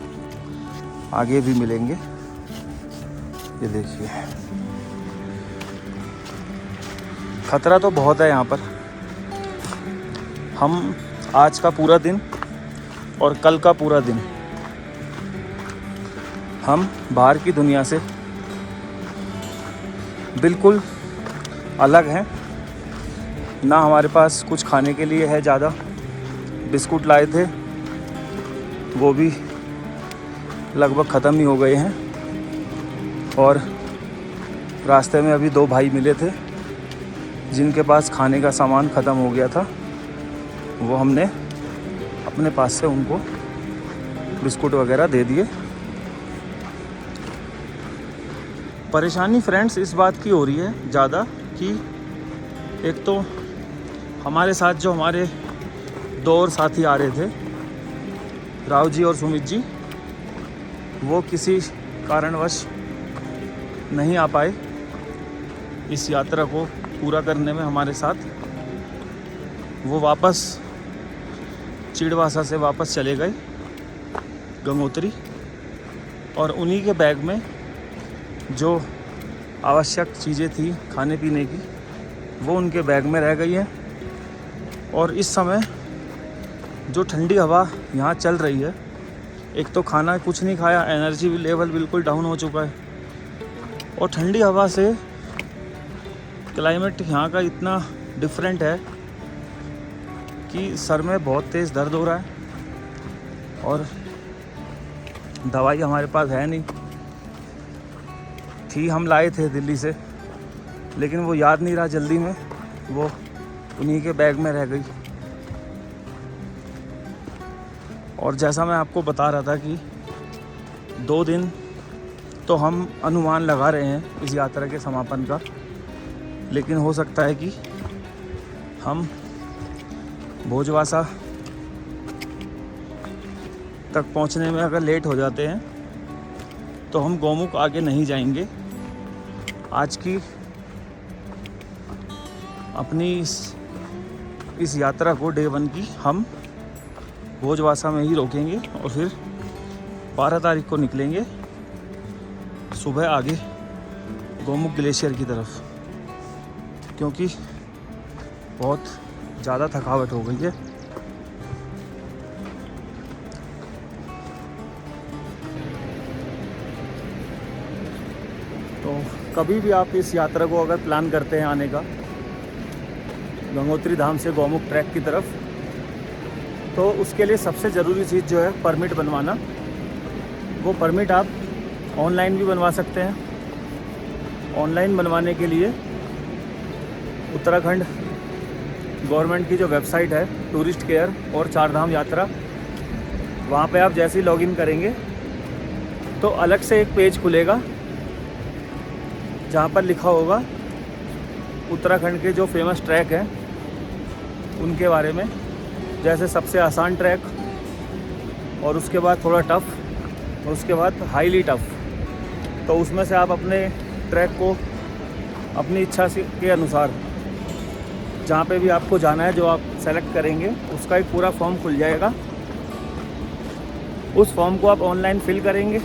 आगे भी मिलेंगे। ये देखिए खतरा तो बहुत है यहाँ पर। हम आज का पूरा दिन और कल का पूरा दिन हम बाहर की दुनिया से बिल्कुल अलग हैं। ना हमारे पास कुछ खाने के लिए है ज़्यादा, बिस्कुट लाए थे वो भी लगभग ख़त्म ही हो गए हैं। और रास्ते में अभी 2 भाई मिले थे जिनके पास खाने का सामान ख़त्म हो गया था, वो हमने अपने पास से उनको बिस्कुट वगैरह दे दिए। परेशानी फ्रेंड्स इस बात की हो रही है ज़्यादा कि एक तो हमारे साथ जो हमारे 2 और साथी आ रहे थे, राव जी और सुमित जी, वो किसी कारणवश नहीं आ पाए इस यात्रा को पूरा करने में हमारे साथ। वो वापस चिड़वासा से वापस चले गए गंगोत्री, और उन्हीं के बैग में जो आवश्यक चीज़ें थी खाने पीने की वो उनके बैग में रह गई है। और इस समय जो ठंडी हवा यहाँ चल रही है, एक तो खाना कुछ नहीं खाया, एनर्जी लेवल बिल्कुल डाउन हो चुका है, और ठंडी हवा से क्लाइमेट यहाँ का इतना डिफरेंट है कि सर में बहुत तेज़ दर्द हो रहा है। और दवाई हमारे पास है नहीं थी, हम लाए थे दिल्ली से, लेकिन वो याद नहीं रहा जल्दी में, वो उन्हीं के बैग में रह गई। और जैसा मैं आपको बता रहा था कि 2 दिन तो हम अनुमान लगा रहे हैं इस यात्रा के समापन का, लेकिन हो सकता है कि हम भोजवासा तक पहुंचने में अगर लेट हो जाते हैं तो हम गौमुख आगे नहीं जाएंगे। आज की अपनी इस इस यात्रा को डे 1 की हम भोजवासा में ही रोकेंगे और फिर 12 तारीख को निकलेंगे सुबह आगे गोमुख ग्लेशियर की तरफ, क्योंकि बहुत ज़्यादा थकावट हो गई है। तो कभी भी आप इस यात्रा को अगर प्लान करते हैं आने का गंगोत्री धाम से गौमुख ट्रैक की तरफ, तो उसके लिए सबसे ज़रूरी चीज़ जो है परमिट बनवाना। वो परमिट आप ऑनलाइन भी बनवा सकते हैं। ऑनलाइन बनवाने के लिए उत्तराखंड गवर्नमेंट की जो वेबसाइट है टूरिस्ट केयर और चारधाम यात्रा, वहाँ पे आप जैसे ही लॉगिन करेंगे तो अलग से एक पेज खुलेगा जहाँ पर लिखा होगा उत्तराखंड के जो फेमस ट्रैक हैं उनके बारे में, जैसे सबसे आसान ट्रैक और उसके बाद थोड़ा टफ़ और उसके बाद हाईली टफ़। तो उसमें से आप अपने ट्रैक को अपनी इच्छा से के अनुसार जहाँ पे भी आपको जाना है जो आप सेलेक्ट करेंगे उसका एक पूरा फॉर्म खुल जाएगा। उस फॉर्म को आप ऑनलाइन फिल करेंगे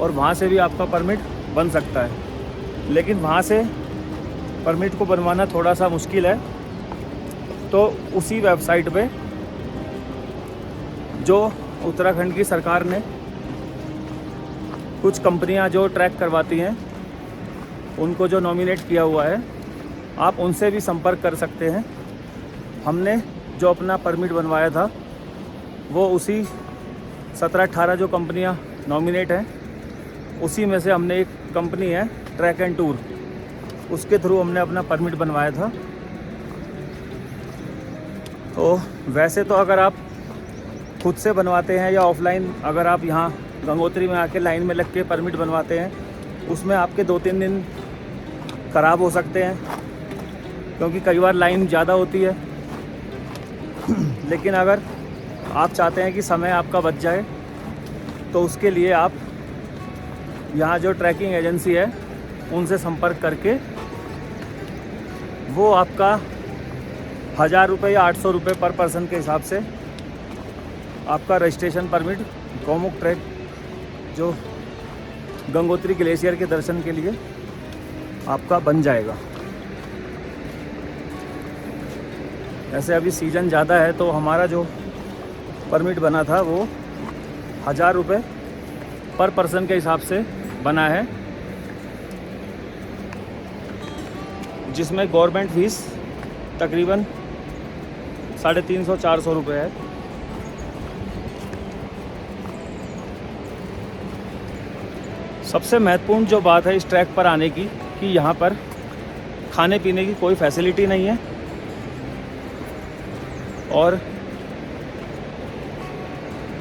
और वहाँ से भी आपका परमिट बन सकता है। लेकिन वहाँ से परमिट को बनवाना थोड़ा सा मुश्किल है, तो उसी वेबसाइट पे जो उत्तराखंड की सरकार ने कुछ कंपनियां जो ट्रैक करवाती हैं उनको जो नॉमिनेट किया हुआ है, आप उनसे भी संपर्क कर सकते हैं। हमने जो अपना परमिट बनवाया था वो उसी 17-18 जो कंपनियां नॉमिनेट हैं उसी में से हमने एक कंपनी है ट्रैक एंड टूर, उसके थ्रू हमने अपना परमिट बनवाया था। तो वैसे तो अगर आप खुद से बनवाते हैं या ऑफलाइन अगर आप यहाँ गंगोत्री में आके लाइन में लग के परमिट बनवाते हैं, उसमें आपके 2-3 दिन ख़राब हो सकते हैं, क्योंकि कई बार लाइन ज़्यादा होती है। लेकिन अगर आप चाहते हैं कि समय आपका बच जाए तो उसके लिए आप यहाँ जो ट्रैकिंग एजेंसी है उनसे संपर्क करके वो आपका 1000 रुपये या 800 रुपये पर पर्सन के हिसाब से आपका रजिस्ट्रेशन परमिट गौमुख ट्रैक जो गंगोत्री ग्लेशियर के दर्शन के लिए आपका बन जाएगा। ऐसे अभी सीज़न ज़्यादा है तो हमारा जो परमिट बना था वो 1000 रुपये पर पर्सन के हिसाब से बना है, जिसमें गवर्नमेंट फीस तकरीबन 350-400 रुपये है। सबसे महत्वपूर्ण जो बात है इस ट्रैक पर आने की कि यहाँ पर खाने पीने की कोई फैसिलिटी नहीं है और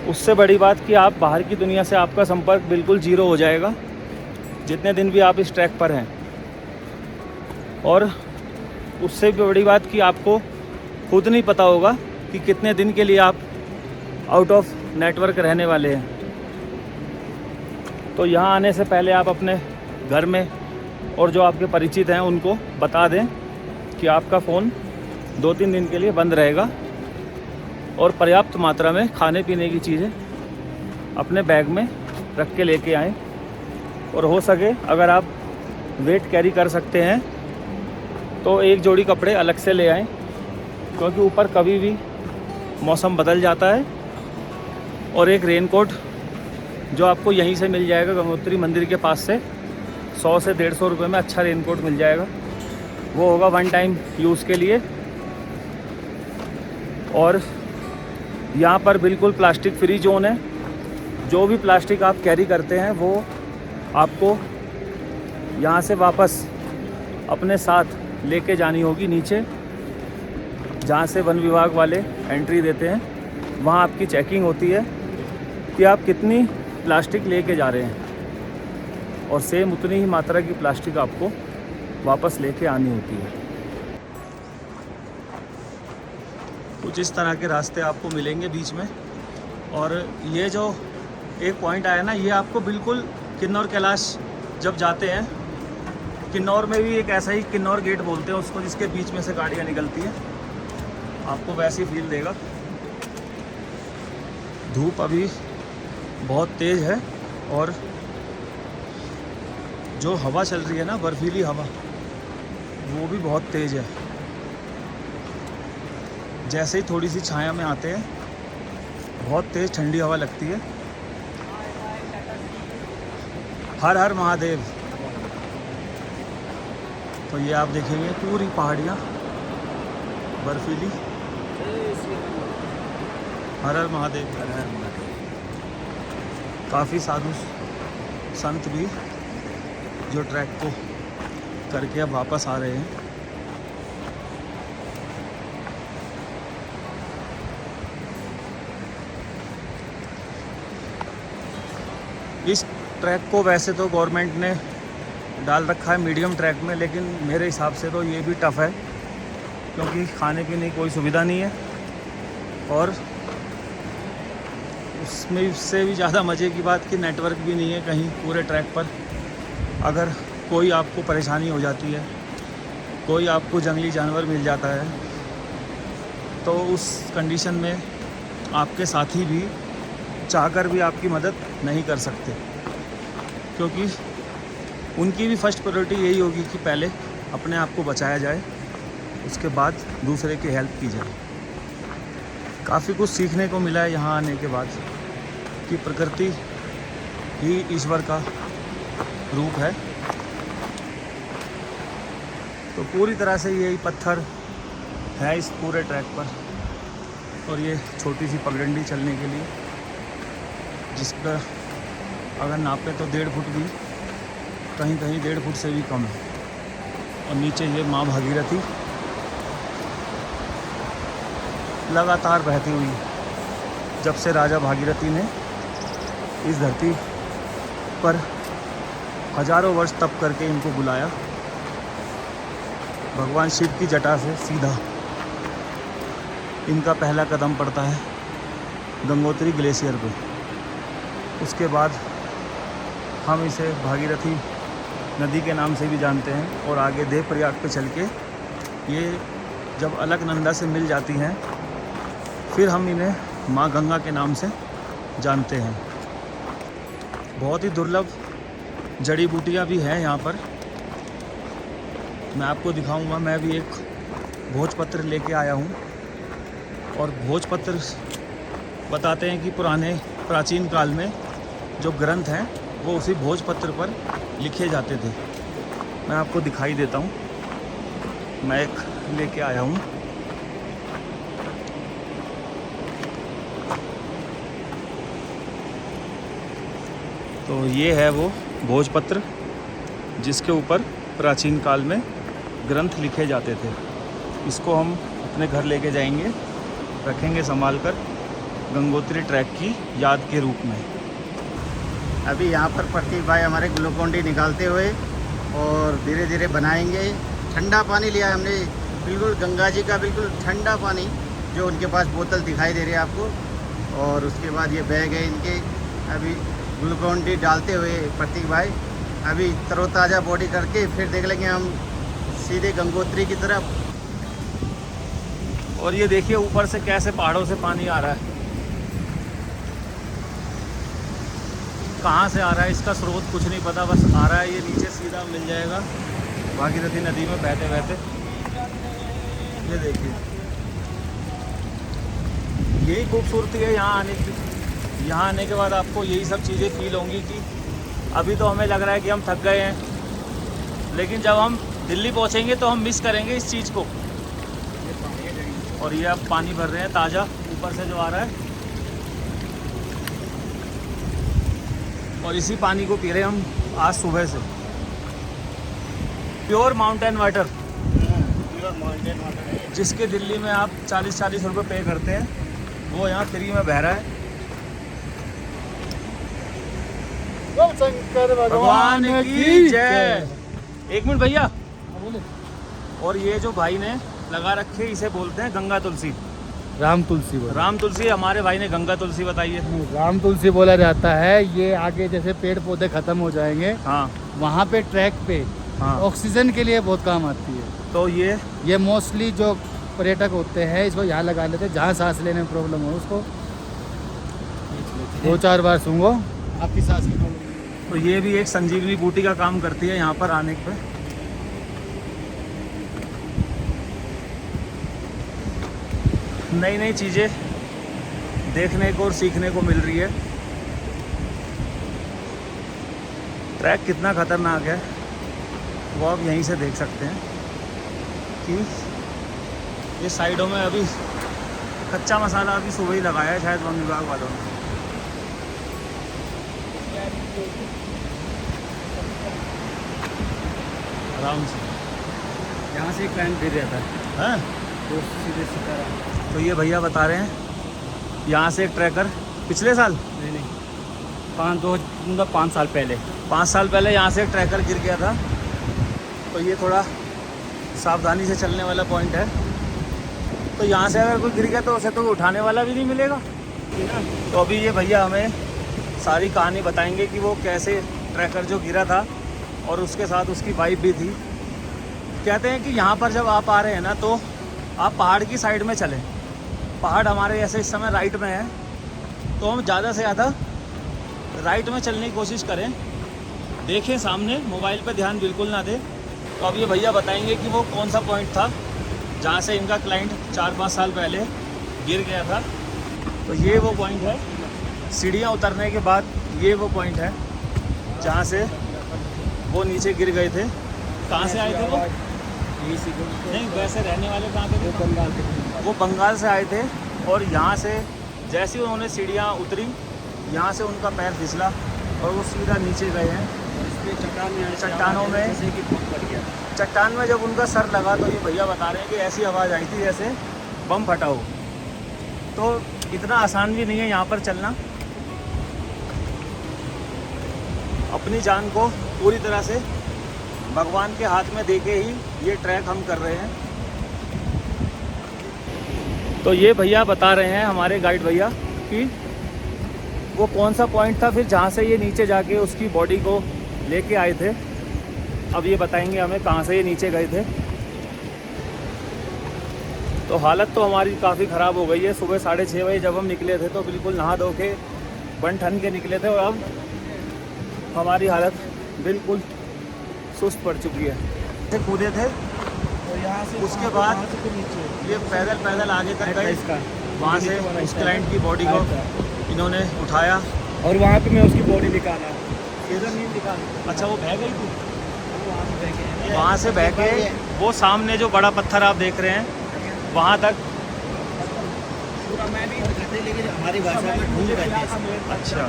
उससे बड़ी बात कि आप बाहर की दुनिया से आपका संपर्क बिल्कुल ज़ीरो हो जाएगा जितने दिन भी आप इस ट्रैक पर हैं। और उससे भी बड़ी बात कि आपको खुद नहीं पता होगा कि कितने दिन के लिए आप आउट ऑफ नेटवर्क रहने वाले हैं। तो यहाँ आने से पहले आप अपने घर में और जो आपके परिचित हैं उनको बता दें कि आपका फ़ोन 2-3 दिन के लिए बंद रहेगा और पर्याप्त मात्रा में खाने पीने की चीज़ें अपने बैग में रख के लेके आएँ। और हो सके अगर आप वेट कैरी कर सकते हैं तो एक जोड़ी कपड़े अलग से ले आएँ, क्योंकि ऊपर कभी भी मौसम बदल जाता है। और एक रेनकोट जो आपको यहीं से मिल जाएगा गंगोत्री मंदिर के पास से 100 से 150 रुपये में अच्छा रेनकोट मिल जाएगा, वो होगा 1 टाइम यूज़ के लिए। और यहाँ पर बिल्कुल प्लास्टिक फ्री जोन है, जो भी प्लास्टिक आप कैरी करते हैं वो आपको यहाँ से वापस अपने साथ लेके जानी होगी नीचे, जहाँ से वन विभाग वाले एंट्री देते हैं। वहाँ आपकी चेकिंग होती है कि आप कितनी प्लास्टिक लेके जा रहे हैं और सेम उतनी ही मात्रा की प्लास्टिक आपको वापस लेके आनी होती है। कुछ इस तरह के रास्ते आपको मिलेंगे बीच में। और ये जो एक पॉइंट आया ना, ये आपको बिल्कुल किन्नौर कैलाश जब जाते हैं, किन्नौर में भी एक ऐसा ही किन्नौर गेट बोलते हैं उसको, जिसके बीच में से गाड़ियाँ निकलती हैं। आपको वैसी फील देगा। धूप अभी बहुत तेज़ है और जो हवा चल रही है ना, बर्फीली हवा, वो भी बहुत तेज़ है। जैसे ही थोड़ी सी छाया में आते हैं, बहुत तेज़ ठंडी हवा लगती है। हर हर महादेव। तो ये आप देखेंगे पूरी पहाड़ियाँ बर्फीली। हर हर महादेव, हर हर महादेव। काफ़ी साधु संत भी जो ट्रैक को करके अब वापस आ रहे हैं। इस ट्रैक को वैसे तो गवर्नमेंट ने डाल रखा है मीडियम ट्रैक में, लेकिन मेरे हिसाब से तो ये भी टफ़ है क्योंकि खाने पीने की कोई सुविधा नहीं है और उसमें से भी ज़्यादा मज़े की बात कि नेटवर्क भी नहीं है कहीं पूरे ट्रैक पर। अगर कोई आपको परेशानी हो जाती है, कोई आपको जंगली जानवर मिल जाता है, तो उस कंडीशन में आपके साथी भी चाहकर भी आपकी मदद नहीं कर सकते, क्योंकि उनकी भी फर्स्ट प्रायोरिटी यही होगी कि पहले अपने आप को बचाया जाए, उसके बाद दूसरे की हेल्प की जाए। काफ़ी कुछ सीखने को मिला है यहाँ आने के बाद कि प्रकृति ही ईश्वर का रूप है। तो पूरी तरह से यही पत्थर है इस पूरे ट्रैक पर, और ये छोटी सी पगडंडी चलने के लिए, जिस पर अगर नापे तो 1.5 फुट भी, कहीं कहीं 1.5 फुट से भी कम है। और नीचे ये माँ भागीरथी लगातार बहती हुई, जब से राजा भागीरथी ने इस धरती पर हजारों वर्ष तप करके इनको बुलाया, भगवान शिव की जटा से सीधा इनका पहला कदम पड़ता है गंगोत्री ग्लेशियर पे। उसके बाद हम इसे भागीरथी नदी के नाम से भी जानते हैं, और आगे देवप्रयाग पे चल के ये जब अलकनंदा से मिल जाती हैं, फिर हम इन्हें माँ गंगा के नाम से जानते हैं। बहुत ही दुर्लभ जड़ी बूटियाँ भी हैं यहाँ पर, मैं आपको दिखाऊंगा। मैं भी एक भोजपत्र लेके आया हूँ, और भोजपत्र बताते हैं कि प्राचीन काल में जो ग्रंथ हैं वो उसी भोजपत्र पर लिखे जाते थे। मैं आपको दिखाई देता हूँ, मैं एक लेके आया हूँ। तो ये है वो भोजपत्र जिसके ऊपर प्राचीन काल में ग्रंथ लिखे जाते थे। इसको हम अपने घर लेके जाएंगे, रखेंगे संभाल कर, गंगोत्री ट्रैक की याद के रूप में। अभी यहाँ पर प्रतीक भाई हमारे ग्लूकोन डी निकालते हुए और धीरे धीरे बनाएंगे। ठंडा पानी लिया है हमने, बिल्कुल गंगा जी का बिल्कुल ठंडा पानी, जो उनके पास बोतल दिखाई दे रही है आपको। और उसके बाद ये बैग है इनके, अभी ग्लूकोन डी डालते हुए प्रतीक भाई अभी तरोताज़ा बॉडी करके फिर देख लेंगे हम सीधे गंगोत्री की तरफ। और ये देखिए ऊपर से कैसे पहाड़ों से पानी आ रहा है, कहाँ से आ रहा है इसका स्रोत कुछ नहीं पता, बस आ रहा है। ये नीचे सीधा मिल जाएगा भागीरथी नदी में बहते बहते। ये देखिए, यही खूबसूरती है यहाँ आने की। यहाँ आने के बाद आपको यही सब चीज़ें फील होंगी कि अभी तो हमें लग रहा है कि हम थक गए हैं, लेकिन जब हम दिल्ली पहुँचेंगे तो हम मिस करेंगे इस चीज़ को। और ये अब पानी भर रहे हैं ताज़ा, ऊपर से जो आ रहा है, और इसी पानी को पी रहे हैं हम आज सुबह से। प्योर माउंटेन वाटर, जिसके दिल्ली में आप 40-40 रुपये पे करते हैं, वो यहाँ फ्री में बह रहा है। शंकर भगवान की जय। एक मिनट भैया। और ये जो भाई ने लगा रखे, इसे बोलते हैं गंगा तुलसी। राम तुलसी बोला, राम तुलसी, हमारे भाई ने गंगा तुलसी बताई है। राम तुलसी बोला जाता है। ये आगे जैसे पेड़ पौधे खत्म हो जाएंगे, हाँ वहाँ पे ट्रैक पे हाँ, ऑक्सीजन के लिए बहुत काम आती है। तो ये मोस्टली जो पर्यटक होते हैं इसको यहाँ लगा लेते हैं, जहाँ सांस लेने में प्रॉब्लम हो उसको 2-4 बार सूंघो, आपकी सांस की प्रॉब्लम। तो ये भी एक संजीवनी बूटी का काम करती है यहाँ पर आने पे। नई नई चीज़ें देखने को और सीखने को मिल रही है। ट्रैक कितना ख़तरनाक है वो आप यहीं से देख सकते हैं कि ये साइडों में अभी कच्चा मसाला अभी सुबह ही लगाया है शायद वन विभाग वालों ने। आराम से यहाँ से एक ट्रेन फिर रहता है हैं। तो सीधे सीधा। तो ये भैया बता रहे हैं यहाँ से एक ट्रैकर पिछले साल नहीं नहीं 5 साल पहले 5 साल पहले यहाँ से एक ट्रैकर गिर गया था। तो ये थोड़ा सावधानी से चलने वाला पॉइंट है। तो यहाँ से अगर कोई गिर गया तो उसे तो उठाने वाला भी नहीं मिलेगा। तो अभी ये भैया हमें सारी कहानी बताएंगे कि वो कैसे ट्रैकर जो गिरा था और उसके साथ उसकी वाइफ भी थी। कहते हैं कि यहाँ पर जब आप आ रहे हैं ना तो आप पहाड़ की साइड में चलें। पहाड़ हमारे ऐसे इस समय राइट में है तो हम ज़्यादा से ज़्यादा राइट में चलने की कोशिश करें। देखें सामने, मोबाइल पे ध्यान बिल्कुल ना दें। तो अब ये भैया बताएंगे कि वो कौन सा पॉइंट था जहाँ से इनका क्लाइंट 4-5 साल पहले गिर गया था। तो ये वो पॉइंट है, सीढ़ियाँ उतरने के बाद ये वो पॉइंट है जहाँ से वो नीचे गिर गए थे। कहाँ से आए थे वो? नहीं, वैसे रहने वाले कहाँ थे? वो बंगाल के। वो बंगाल से आए थे और यहाँ से जैसे ही उन्होंने सीढ़ियाँ उतरी यहाँ से उनका पैर फिसला और वो सीधा नीचे गए हैं। चट्टानों में चट्टान में जब उनका सर लगा तो ये भैया बता रहे हैं कि ऐसी आवाज़ आई थी जैसे बम फटा हो। तो इतना आसान भी नहीं है यहाँ पर चलना। अपनी जान को पूरी तरह से भगवान के हाथ में देके ही ये ट्रैक हम कर रहे हैं। तो ये भैया बता रहे हैं हमारे गाइड भैया कि वो कौन सा पॉइंट था फिर जहाँ से ये नीचे जाके उसकी बॉडी को लेके आए थे। अब ये बताएंगे हमें कहाँ से ये नीचे गए थे। तो हालत तो हमारी काफ़ी ख़राब हो गई है। सुबह 6:30 बजे जब हम निकले थे तो बिल्कुल नहा धो के बन ठन के निकले थे और अब हमारी हालत बिल्कुल सुस्त पड़ चुकी है। कूदे थे तो यहाँ से उसके बाद ये पैदल आगे तक गए। वहाँ से उस क्लाइंट की बॉडी को इन्होंने उठाया और वहाँ पे मैं उसकी बॉडी निकाला। इधर नहीं निकाला। अच्छा, वो बह गई थी वहाँ से बह के वहाँ से बह के वो सामने जो बड़ा पत्थर आप देख रहे हैं वहाँ तक पूरा मैं भी कहते लेकिन हमारी भाषा में ढूंढ कहते हैं। अच्छा,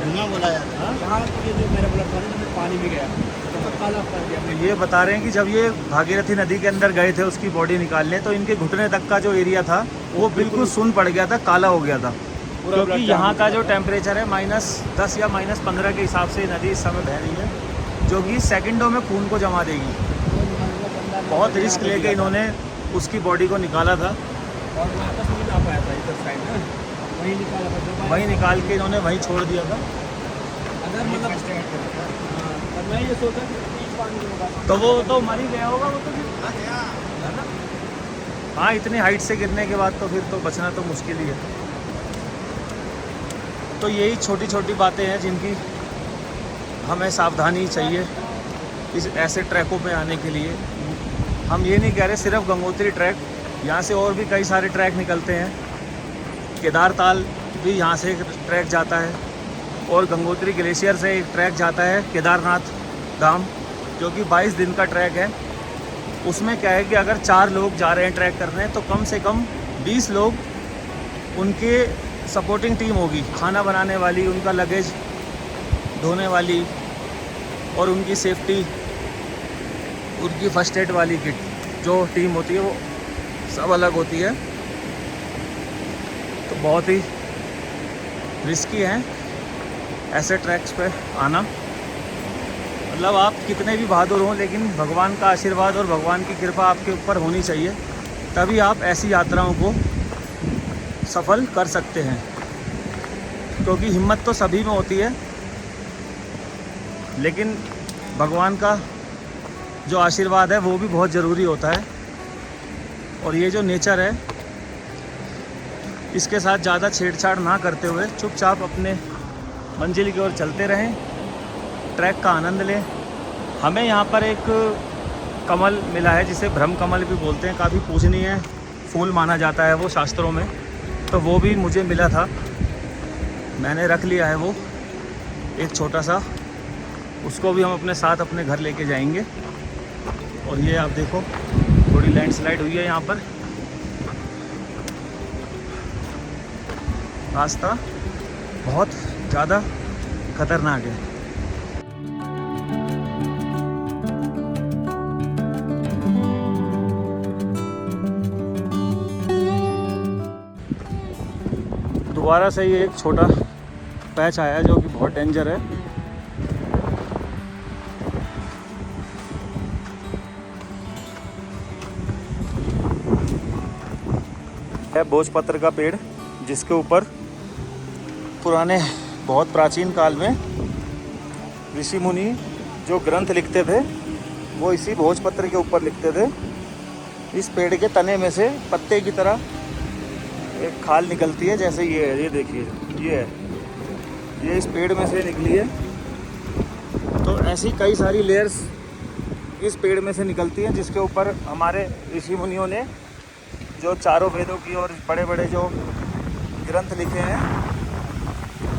धुआं बोला जाता है। यहाँ ये जो मेरा बोला था ना पानी में गया तो काला कर दिया। ये बता रहे हैं कि जब ये भागीरथी नदी के अंदर गए थे उसकी बॉडी निकालने तो इनके घुटने तक का जो एरिया था वो बिल्कुल सुन्न पड़ गया था, काला हो गया था। क्योंकि यहाँ का जो टेम्परेचर है -10 या -15 के हिसाब से नदी इस समय बह रही है, जो कि सेकंडों में खून को जमा देगी। बहुत रिस्क लेके इन्होंने उसकी बॉडी को निकाला था और वापस नहीं आ पाया था इधर साइड ना, वहीं निकाला था। वहीं निकाल के इन्होंने वहीं छोड़ दिया था। अगर मतलब और मैं ये सोचा कि 30 पानी होगा तो वो तो मर ही गया होगा वो तो फिर। हाँ, इतनी हाइट से गिरने के बाद तो फिर तो बचना तो मुश्किल ही है। तो यही छोटी छोटी बातें हैं जिनकी हमें सावधानी चाहिए इस ऐसे ट्रैकों पे आने के लिए। हम ये नहीं कह रहे सिर्फ गंगोत्री ट्रैक, यहाँ से और भी कई सारे ट्रैक निकलते हैं। केदारताल भी यहाँ से एक ट्रैक जाता है और गंगोत्री ग्लेशियर से एक ट्रैक जाता है केदारनाथ धाम, जो कि 22 दिन का ट्रैक है। उसमें क्या है कि अगर 4 लोग जा रहे हैं ट्रैक करने तो कम से कम 20 लोग उनके सपोर्टिंग टीम होगी, खाना बनाने वाली, उनका लगेज धोने वाली और उनकी सेफ्टी, उनकी फर्स्ट एड वाली किट जो टीम होती है वो सब अलग होती है। तो बहुत ही रिस्की है ऐसे ट्रैक्स पे आना। मतलब आप कितने भी बहादुर हों लेकिन भगवान का आशीर्वाद और भगवान की कृपा आपके ऊपर होनी चाहिए, तभी आप ऐसी यात्राओं को सफल कर सकते हैं। क्योंकि हिम्मत तो सभी में होती है लेकिन भगवान का जो आशीर्वाद है वो भी बहुत ज़रूरी होता है। और ये जो नेचर है इसके साथ ज़्यादा छेड़छाड़ ना करते हुए चुपचाप अपने मंजिल की ओर चलते रहें, ट्रैक का आनंद लें। हमें यहाँ पर एक कमल मिला है जिसे ब्रह्म कमल भी बोलते हैं, काफ़ी पूजनीय फूल माना जाता है वो शास्त्रों में, तो वो भी मुझे मिला था, मैंने रख लिया है वो एक छोटा सा, उसको भी हम अपने साथ अपने घर लेके जाएंगे। और ये आप देखो थोड़ी लैंडस्लाइड हुई है यहाँ पर, रास्ता बहुत ज़्यादा खतरनाक है। दोबारा से ये एक छोटा पैच आया है जो कि बहुत डेंजर है। भोजपत्र का पेड़ जिसके ऊपर पुराने बहुत प्राचीन काल में ऋषि मुनि जो ग्रंथ लिखते थे वो इसी भोजपत्र के ऊपर लिखते थे। इस पेड़ के तने में से पत्ते की तरह एक खाल निकलती है, जैसे ये है, ये देखिए ये है, ये इस पेड़ में से निकली है। तो ऐसी कई सारी लेयर्स इस पेड़ में से निकलती हैं जिसके ऊपर हमारे ऋषि मुनियों ने जो चारों वेदों की और बड़े बड़े जो ग्रंथ लिखे हैं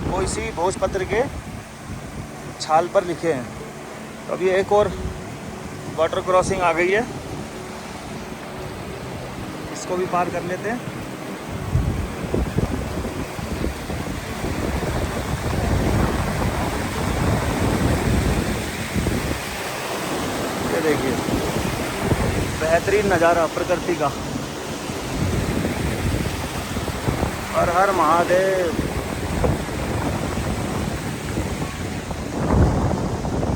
वो इसी भोजपत्र के छाल पर लिखे हैं। तो अभी एक और वाटर क्रॉसिंग आ गई है, इसको भी पार कर लेते हैं। ये देखिए बेहतरीन नज़ारा प्रकृति का। हर हर महादेव।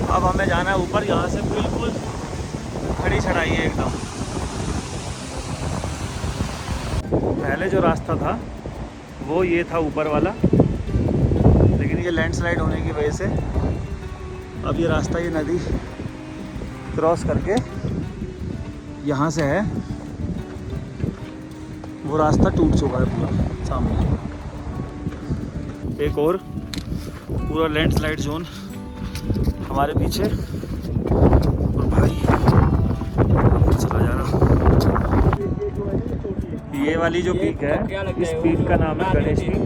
अब हमें जाना है ऊपर, यहाँ से बिल्कुल खड़ी चढ़ाई है एकदम। पहले जो रास्ता था वो ये था ऊपर वाला, लेकिन ये लैंडस्लाइड होने की वजह से अब ये रास्ता, ये नदी क्रॉस करके यहाँ से है, वो रास्ता टूट चुका है पूरा। सामने एक और पूरा लैंडस्लाइड जोन हमारे पीछे, और भाई चला जा रहा। ये वाली जो पीक है, इस पीक का नाम है गणेश पीक,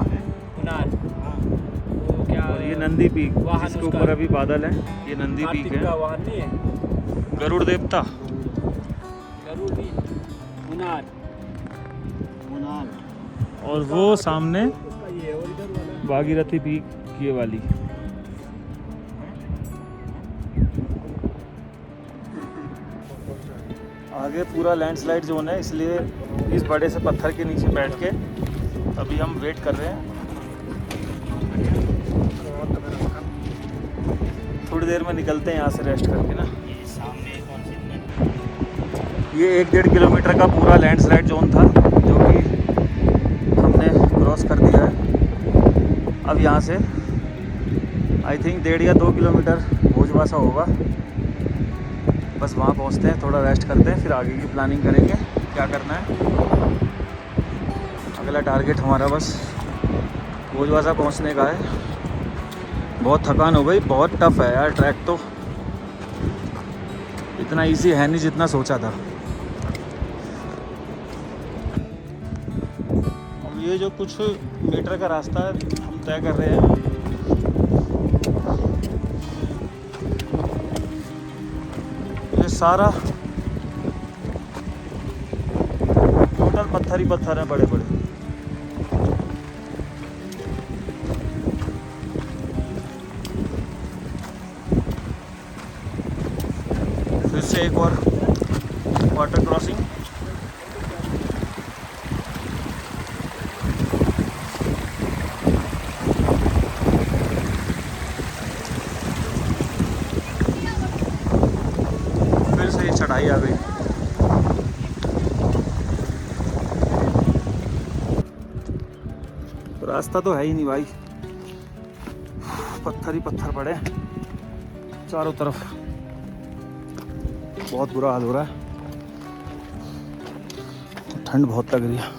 और ये नंदी पीक जिसके ऊपर अभी बादल है, ये नंदी पीक है। गरुड़ देवता, और वो सामने भागीरथी पीक ये वाली। आगे पूरा लैंडस्लाइड जोन है, इसलिए इस बड़े से पत्थर के नीचे बैठ के अभी हम वेट कर रहे हैं। थोड़ी देर में निकलते हैं यहाँ से रेस्ट करके ना। ये 1-1.5 किलोमीटर का पूरा लैंडस्लाइड जोन था जो कि हमने क्रॉस कर दिया है। अब यहाँ से आई थिंक 1.5 या 2 किलोमीटर भोजवासा होगा, बस वहाँ पहुँचते हैं, थोड़ा रेस्ट करते हैं, फिर आगे की प्लानिंग करेंगे क्या करना है। अगला टारगेट हमारा बस भोजवासा पहुँचने का है। बहुत थकान हो गई, बहुत टफ है यार ट्रैक, तो इतना इजी है नहीं जितना सोचा था। अब ये जो कुछ मीटर का रास्ता हम तय कर रहे हैं, ये सारा टोटल पत्थर ही पत्थर हैं बड़े बड़े। फिर से एक और वाटर क्रॉसिंग। फिर से ये चढ़ाई आ गई। रास्ता तो है ही नहीं भाई, पत्थर ही पत्थर पड़े चारों तरफ, बहुत बुरा हाल हो रहा है। ठंड बहुत लग रही है।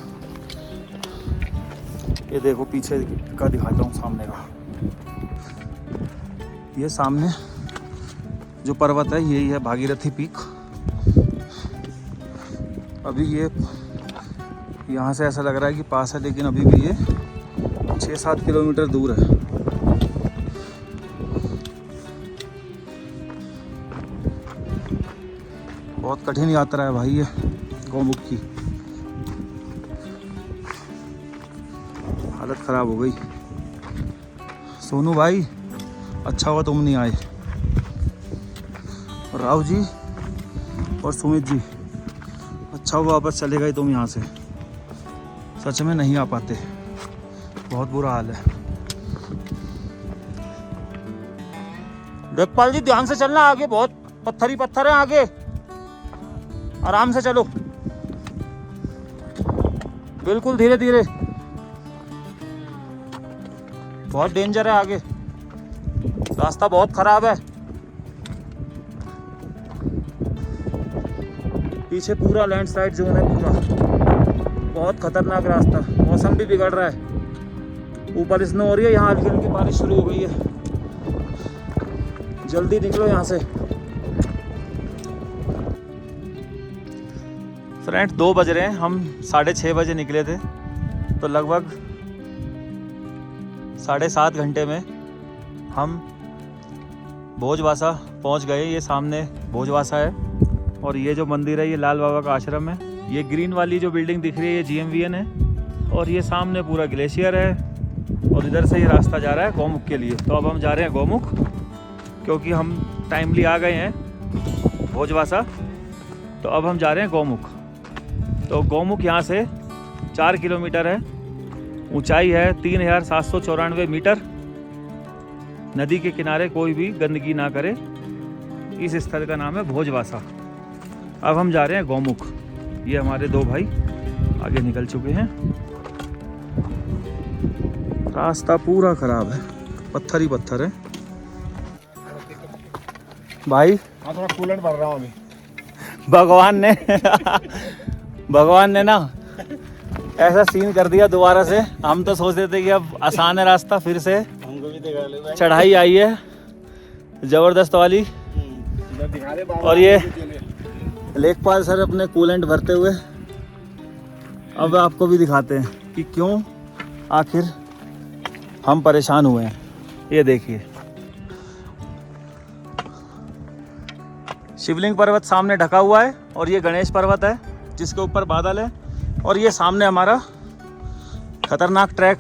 ये देखो पीछे का दिखाता हूँ, सामने का। ये सामने जो पर्वत है यही है भागीरथी पीक। अभी ये यहाँ से ऐसा लग रहा है कि पास है, लेकिन अभी भी ये 6-7 किलोमीटर दूर है। बहुत कठिन यात्रा है भाई ये गौमुख की। हालत ख़राब हो गई। सोनू भाई अच्छा हुआ तुम नहीं आए, राव जी और सुमित जी अच्छा हुआ वापस चले गए तुम यहाँ से। सच में नहीं आ पाते, बहुत बुरा हाल है। देवपाल जी ध्यान से चलना, आगे बहुत पत्थर ही पत्थर है, आगे आराम से चलो, बिल्कुल धीरे धीरे, बहुत डेंजर है आगे, रास्ता बहुत खराब है। पीछे पूरा लैंडस्लाइड जोन है, पूरा बहुत खतरनाक रास्ता। मौसम भी बिगड़ रहा है, ऊपर स्नो हो रही है, यहाँ हल्की हल्की बारिश शुरू हो गई है। जल्दी निकलो यहाँ से। फ्रेंड 2 बज रहे हैं, हम 6:30 बजे निकले थे, तो लगभग 7.5 घंटे में हम भोजवासा पहुंच गए। ये सामने भोजवासा है और ये जो मंदिर है ये लाल बाबा का आश्रम है। ये ग्रीन वाली जो बिल्डिंग दिख रही है ये GMVN है और ये सामने पूरा ग्लेशियर है और इधर से ये रास्ता जा रहा है गौमुख के लिए। तो अब हम जा रहे हैं गौमुख, क्योंकि हम टाइमली आ गए हैं भोजवासा, तो अब हम जा रहे हैं गौमुख। तो गौमुख यहाँ से 4 किलोमीटर है, ऊंचाई है 3794 मीटर। नदी के किनारे कोई भी गंदगी ना करे, इस स्थल का नाम है भोजवासा। अब हम जा रहे हैं गौमुख। ये हमारे 2 भाई आगे निकल चुके हैं। रास्ता पूरा खराब है, पत्थर ही पत्थर है भाई। हाँ थोड़ा कूलेंट भर रहा हूँ अभी। भगवान ने ना ऐसा सीन कर दिया दोबारा से। हम तो सोच रहे थे कि अब आसान है रास्ता, फिर से हमको भी दिखा ले भाई। चढ़ाई आई है जबरदस्त वाली। इधर दिखा दे बाबा। और ये लेखपाल सर अपने कूलेंट भरते हुए अब आपको भी दिखाते हैं कि क्यों आखिर हम परेशान हुए हैं। ये देखिए शिवलिंग पर्वत सामने ढका हुआ है और ये गणेश पर्वत है जिसके ऊपर बादल है, और ये सामने हमारा खतरनाक ट्रैक।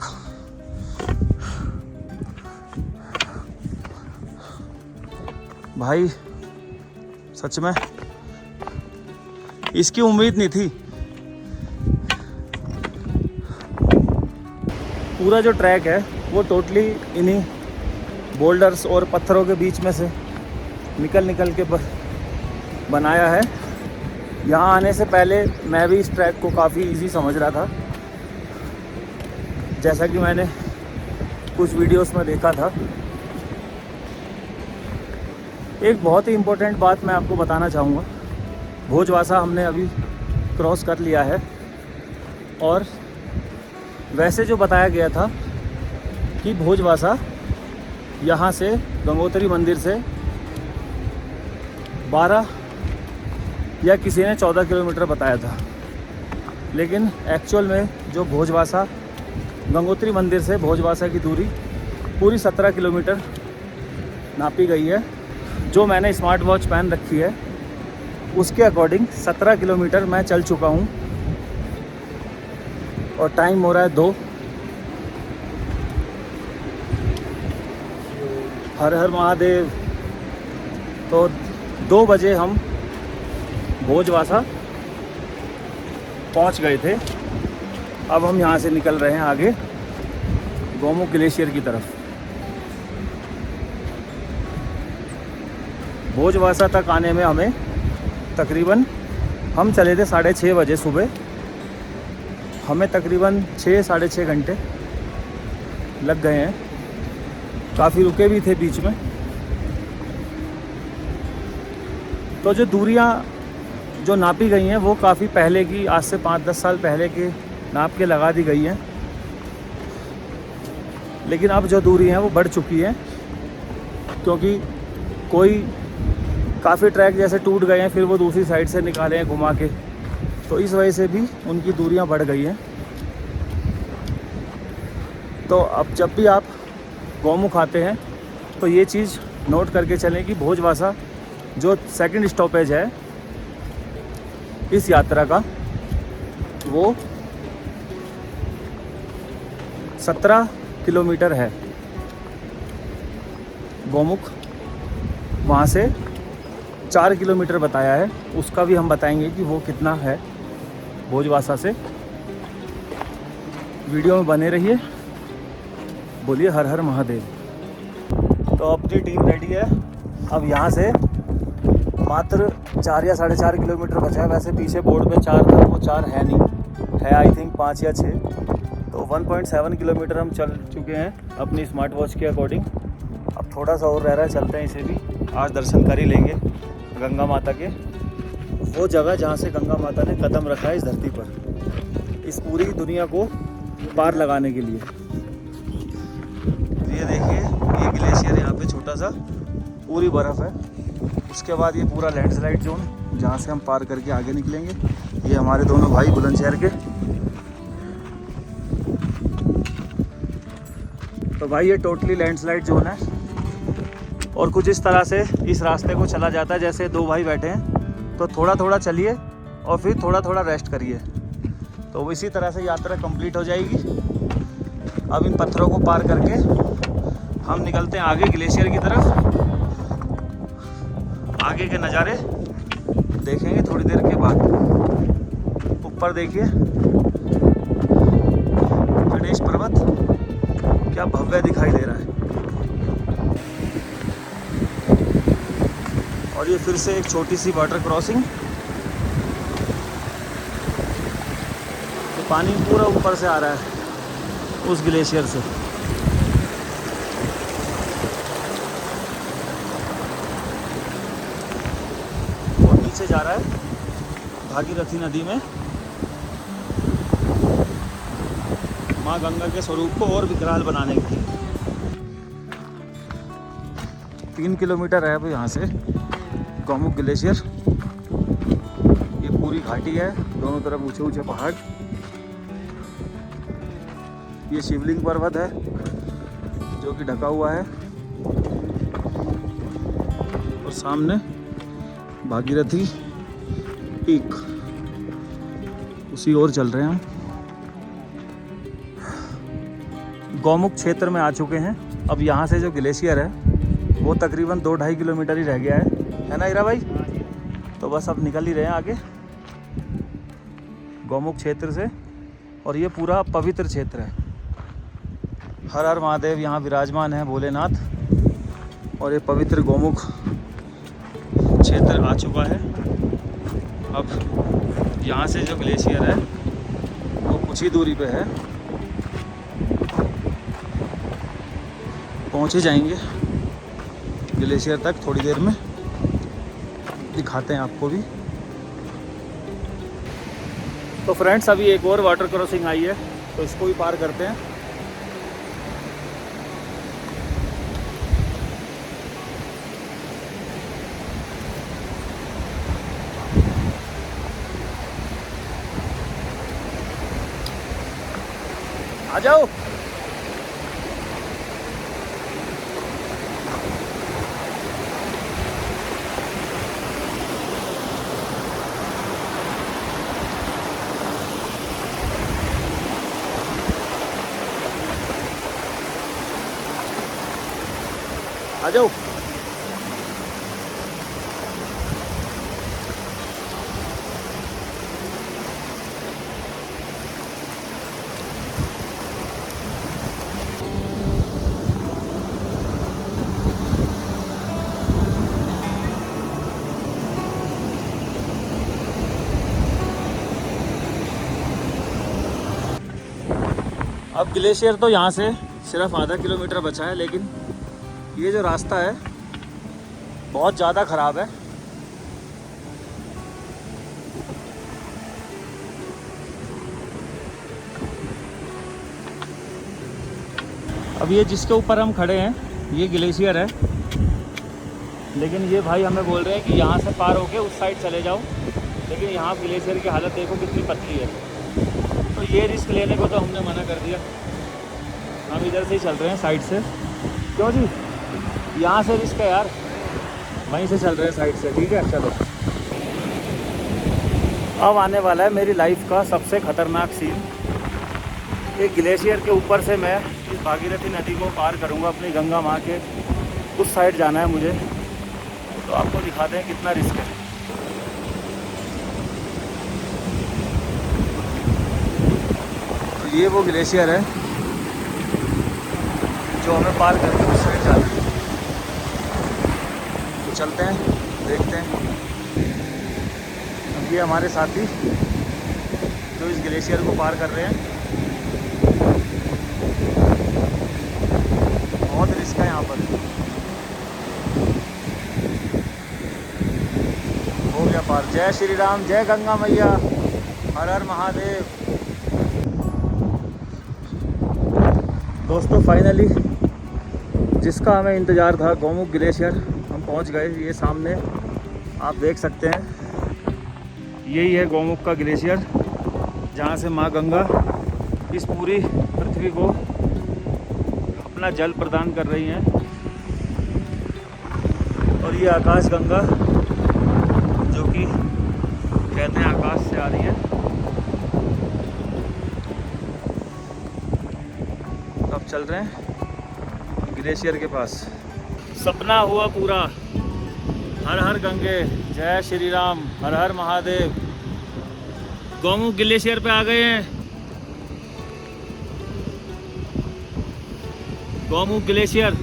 भाई सच में इसकी उम्मीद नहीं थी। पूरा जो ट्रैक है वो टोटली इन्हीं बोल्डर्स और पत्थरों के बीच में से निकल के बनाया है। यहाँ आने से पहले मैं भी इस ट्रैक को काफ़ी इजी समझ रहा था, जैसा कि मैंने कुछ वीडियोस में देखा था। एक बहुत ही इम्पोर्टेंट बात मैं आपको बताना चाहूँगा। भोजवासा हमने अभी क्रॉस कर लिया है और वैसे जो बताया गया था कि भोजवासा यहाँ से गंगोत्री मंदिर से 12 या किसी ने 14 किलोमीटर बताया था, लेकिन एक्चुअल में जो भोजवासा गंगोत्री मंदिर से भोजवासा की दूरी पूरी 17 किलोमीटर नापी गई है। जो मैंने स्मार्ट वॉच पहन रखी है उसके अकॉर्डिंग 17 किलोमीटर मैं चल चुका हूँ और टाइम हो रहा है 2। हर हर महादेव। तो 2 बजे हम भोजवासा पहुंच गए थे। अब हम यहाँ से निकल रहे हैं आगे गौमुख ग्लेशियर की तरफ। भोजवासा तक आने में हमें तकरीबन, हम चले थे 6:30 बजे सुबह, हमें तकरीबन 6-6.5 घंटे लग गए हैं। काफ़ी रुके भी थे बीच में। तो जो दूरियाँ जो नापी गई हैं वो काफ़ी पहले की, आज से 5-10 साल पहले के नाप के लगा दी गई हैं, लेकिन अब जो दूरी है वो बढ़ चुकी है, क्योंकि कोई काफ़ी ट्रैक जैसे टूट गए हैं फिर वो दूसरी साइड से निकाले हैं घुमा के, तो इस वजह से भी उनकी दूरियां बढ़ गई हैं। तो अब जब भी आप गौमुख आते हैं तो ये चीज़ नोट करके चलें कि भोजवासा जो सेकंड स्टॉपेज है इस यात्रा का, वो 17 किलोमीटर है। गौमुख वहाँ से 4 किलोमीटर बताया है, उसका भी हम बताएंगे कि वो कितना है भोजवासा से। वीडियो में बने रहिए। बोलिए हर हर महादेव। तो अपनी टीम रेडी है। अब यहाँ से मात्र 4 या 4.5 किलोमीटर बचा है। वैसे पीछे बोर्ड पे 4 था, वो 4 है नहीं, है आई थिंक 5 या 6। तो 1.7 किलोमीटर हम चल चुके हैं अपनी स्मार्ट वॉच के अकॉर्डिंग। अब थोड़ा सा और रह रहा है, चलते हैं इसे भी। आज दर्शन कर ही लेंगे गंगा माता के, वो जगह जहाँ से गंगा माता ने कदम रखा है इस धरती पर, इस पूरी दुनिया को पार लगाने के लिए। ये देखिए, ये ग्लेशियर यहाँ पे छोटा सा, पूरी बर्फ़ है। उसके बाद ये पूरा लैंडस्लाइड जोन जहाँ से हम पार करके आगे निकलेंगे। ये हमारे दोनों भाई बुलंदशहर के। तो भाई ये टोटली लैंडस्लाइड जोन है और कुछ इस तरह से इस रास्ते को चला जाता है। जैसे 2 भाई बैठे हैं तो थोड़ा थोड़ा चलिए और फिर थोड़ा थोड़ा रेस्ट करिए, तो इसी तरह से यात्रा कंप्लीट हो जाएगी। अब इन पत्थरों को पार करके हम निकलते हैं आगे ग्लेशियर की तरफ। आगे के नज़ारे देखेंगे थोड़ी देर के बाद। ऊपर देखिए गणेश पर्वत क्या भव्य दिखाई दे रहा है। और ये फिर से एक छोटी सी वाटर क्रॉसिंग। तो पानी पूरा ऊपर से आ रहा है उस ग्लेशियर से। और नीचे जा रहा है भागीरथी नदी में माँ गंगा के स्वरूप को और विकराल बनाने के लिए। 3 किलोमीटर है अब यहाँ से गौमुख ग्लेशियर। ये पूरी घाटी है, दोनों तरफ ऊंचे ऊंचे पहाड़। ये शिवलिंग पर्वत है जो कि ढका हुआ है, और सामने भागीरथी पीक, उसी ओर चल रहे हैं हम। गौमुख क्षेत्र में आ चुके हैं। अब यहाँ से जो ग्लेशियर है वो तकरीबन 2-2.5 किलोमीटर ही रह गया है ना हीरा भाई? तो बस अब निकल ही रहे हैं आगे गौमुख क्षेत्र से। और ये पूरा पवित्र क्षेत्र है। हर हर महादेव यहाँ विराजमान है भोलेनाथ। और ये पवित्र गौमुख क्षेत्र आ चुका है। अब यहाँ से जो ग्लेशियर है वो कुछ ही दूरी पे है, पहुँच ही जाएंगे ग्लेशियर तक थोड़ी देर में। दिखाते हैं आपको भी। तो फ्रेंड्स अभी एक और वाटर क्रॉसिंग आई है, तो इसको भी पार करते हैं। आ जाओ। आ जाओ। अब ग्लेशियर तो यहाँ से सिर्फ आधा किलोमीटर बचा है, लेकिन ये जो रास्ता है बहुत ज़्यादा ख़राब है। अब ये जिसके ऊपर हम खड़े हैं ये ग्लेशियर है, लेकिन ये भाई हमें बोल रहे हैं कि यहाँ से पार होके उस साइड चले जाओ, लेकिन यहाँ ग्लेशियर की हालत देखो कितनी पतली है। तो ये रिस्क लेने को तो हमने मना कर दिया, हम इधर से ही चल रहे हैं साइड से। क्यों जी, यहाँ से रिस्क है यार, वहीं से चल रहे हैं साइड से, ठीक है चलो। अब आने वाला है मेरी लाइफ का सबसे ख़तरनाक सीन। एक ग्लेशियर के ऊपर से मैं इस भागीरथी नदी को पार करूँगा, अपनी गंगा माँ के उस साइड जाना है मुझे। तो आपको दिखाते हैं कितना रिस्क है। तो ये वो ग्लेशियर है जो हमें पार करके उस साइड जाना है। तो चलते हैं, देखते हैं। अब ये हमारे साथी जो इस ग्लेशियर को पार कर रहे हैं। बहुत रिस्क है यहाँ पर। हो गया पार। जय श्री राम, जय गंगा मैया, हर हर महादेव। दोस्तों फाइनली जिसका हमें इंतज़ार था, गौमुख ग्लेशियर, हम पहुँच गए। ये सामने आप देख सकते हैं, यही है गौमुख का ग्लेशियर, जहाँ से माँ गंगा इस पूरी पृथ्वी को अपना जल प्रदान कर रही हैं। और ये आकाश गंगा जो कि कहते हैं आकाश से आ रही है। अब चल रहे हैं ग्लेशियर के पास। सपना हुआ पूरा। हर हर गंगे, जय श्री राम, हर हर महादेव। गौमुख ग्लेशियर पे आ गए हैं। गौमुख ग्लेशियर।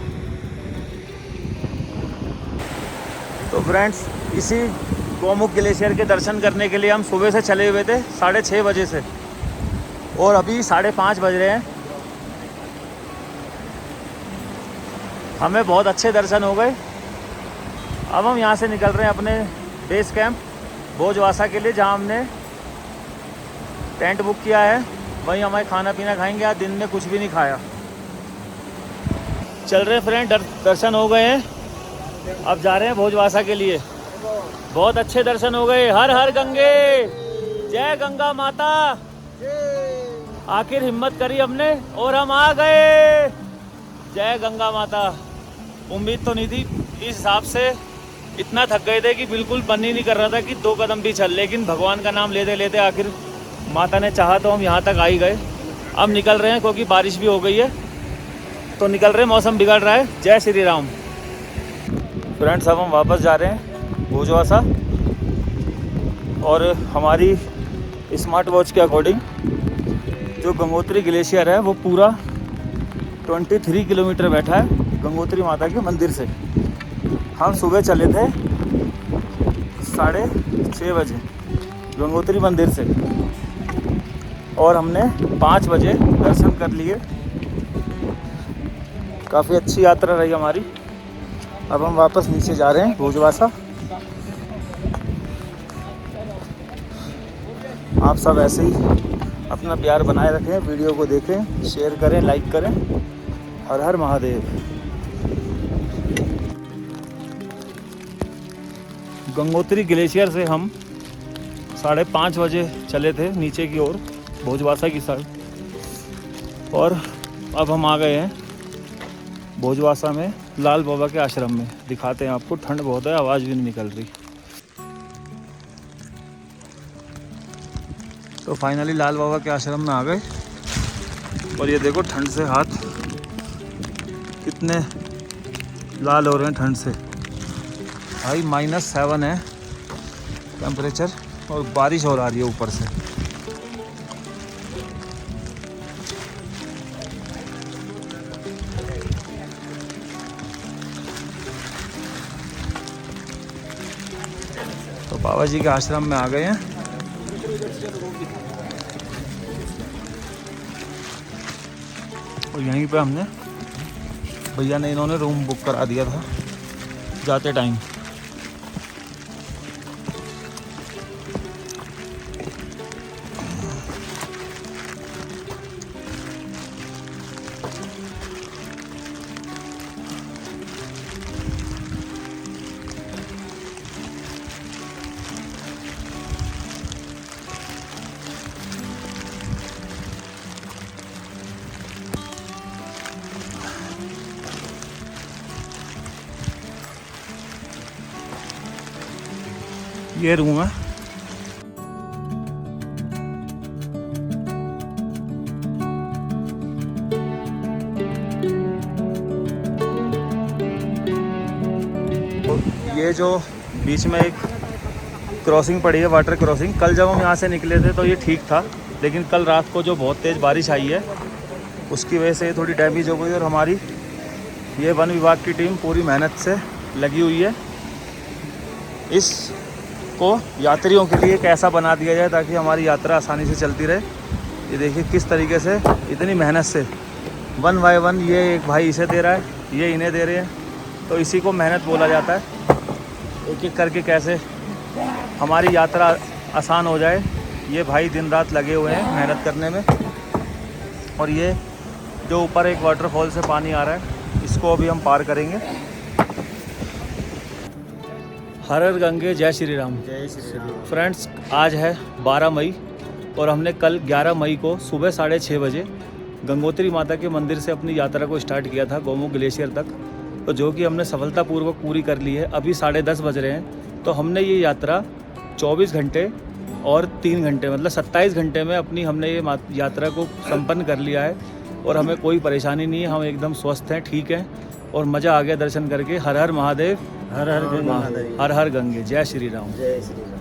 तो फ्रेंड्स, इसी गौमुख ग्लेशियर के दर्शन करने के लिए हम सुबह से चले हुए थे 6:30 बजे से, और अभी 5:30 बज रहे हैं। हमें बहुत अच्छे दर्शन हो गए। अब हम यहाँ से निकल रहे हैं अपने बेस कैंप भोजवासा के लिए, जहाँ हमने टेंट बुक किया है। वहीं हमें खाना पीना खाएंगे। आज दिन में कुछ भी नहीं खाया। चल रहे फ्रेंड, दर्शन हो गए हैं। अब जा रहे हैं भोजवासा के लिए। बहुत अच्छे दर्शन हो गए। हर हर गंगे, जय गंगा माता। आखिर हिम्मत करी हमने और हम आ गए। जय गंगा माता। उम्मीद तो नहीं थी, इस हिसाब से इतना थक गए थे कि बिल्कुल मन ही नहीं कर रहा था कि 2 कदम भी चल, लेकिन भगवान का नाम लेते लेते आखिर माता ने चाहा तो हम यहाँ तक आ ही गए। अब निकल रहे हैं क्योंकि बारिश भी हो गई है, तो निकल रहे हैं, मौसम बिगड़ रहा है। जय श्री राम। फ्रेंड्स, अब हम वापस जा रहे हैं भोजवासा, और हमारी स्मार्ट वॉच के अकॉर्डिंग जो गंगोत्री ग्लेशियर है वो पूरा 23 किलोमीटर बैठा है गंगोत्री माता के मंदिर से। हम सुबह चले थे 6:30 बजे गंगोत्री मंदिर से, और हमने 5 बजे दर्शन कर लिए। काफ़ी अच्छी यात्रा रही हमारी। अब हम वापस नीचे जा रहे हैं भोजवासा। आप सब ऐसे ही अपना प्यार बनाए रखें, वीडियो को देखें, शेयर करें, लाइक करें। हर हर महादेव। गंगोत्री ग्लेशियर से हम 5:30 बजे चले थे नीचे की ओर, भोजवासा की साइड, और अब हम आ गए हैं भोजवासा में लाल बाबा के आश्रम में। दिखाते हैं आपको। ठंड बहुत है, आवाज़ भी नहीं निकल रही। तो फाइनली लाल बाबा के आश्रम में आ गए, और ये देखो ठंड से हाथ कितने लाल हो रहे हैं ठंड से। भाई -7 है टेम्परेचर, और बारिश हो रही है ऊपर से। तो बाबा जी के आश्रम में आ गए हैं। और यहीं पे हमने, भैया ने, इन्होंने रूम बुक करा दिया था जाते टाइम। ये रूम है। ये जो बीच में एक क्रॉसिंग पड़ी है, वाटर क्रॉसिंग, कल जब हम यहाँ से निकले थे तो ये ठीक था, लेकिन कल रात को जो बहुत तेज़ बारिश आई है उसकी वजह से ये थोड़ी डैमेज हो गई। और हमारी ये वन विभाग की टीम पूरी मेहनत से लगी हुई है इसको यात्रियों के लिए कैसा बना दिया जाए ताकि हमारी यात्रा आसानी से चलती रहे। ये देखिए किस तरीके से इतनी मेहनत से वन बाय वन, ये एक भाई इसे दे रहा है, ये इन्हें दे रहे हैं, तो इसी को मेहनत बोला जाता है। एक एक करके कैसे हमारी यात्रा आसान हो जाए, ये भाई दिन रात लगे हुए हैं मेहनत करने में। और ये जो ऊपर एक वाटरफॉल से पानी आ रहा है, इसको अभी हम पार करेंगे। हर हर गंगे, जय श्री राम। जय श्री राम। फ्रेंड्स, आज है 12 मई और हमने कल 11 मई को सुबह 6:30 बजे गंगोत्री माता के मंदिर से अपनी यात्रा को स्टार्ट किया था गौमुख ग्लेशियर तक, तो जो कि हमने सफलतापूर्वक पूरी कर ली है। अभी 10:30 बज रहे हैं, तो हमने ये यात्रा 24 घंटे और 3 घंटे मतलब 27 घंटे में हमने ये यात्रा को संपन्न कर लिया है और हमें कोई परेशानी नहीं है। हम एकदम स्वस्थ हैं, ठीक हैं और मज़ा आ गया दर्शन करके। हर हर महादेव, हर हर गंगे। हर हर गंगे, जय श्री राम। जय श्री राम।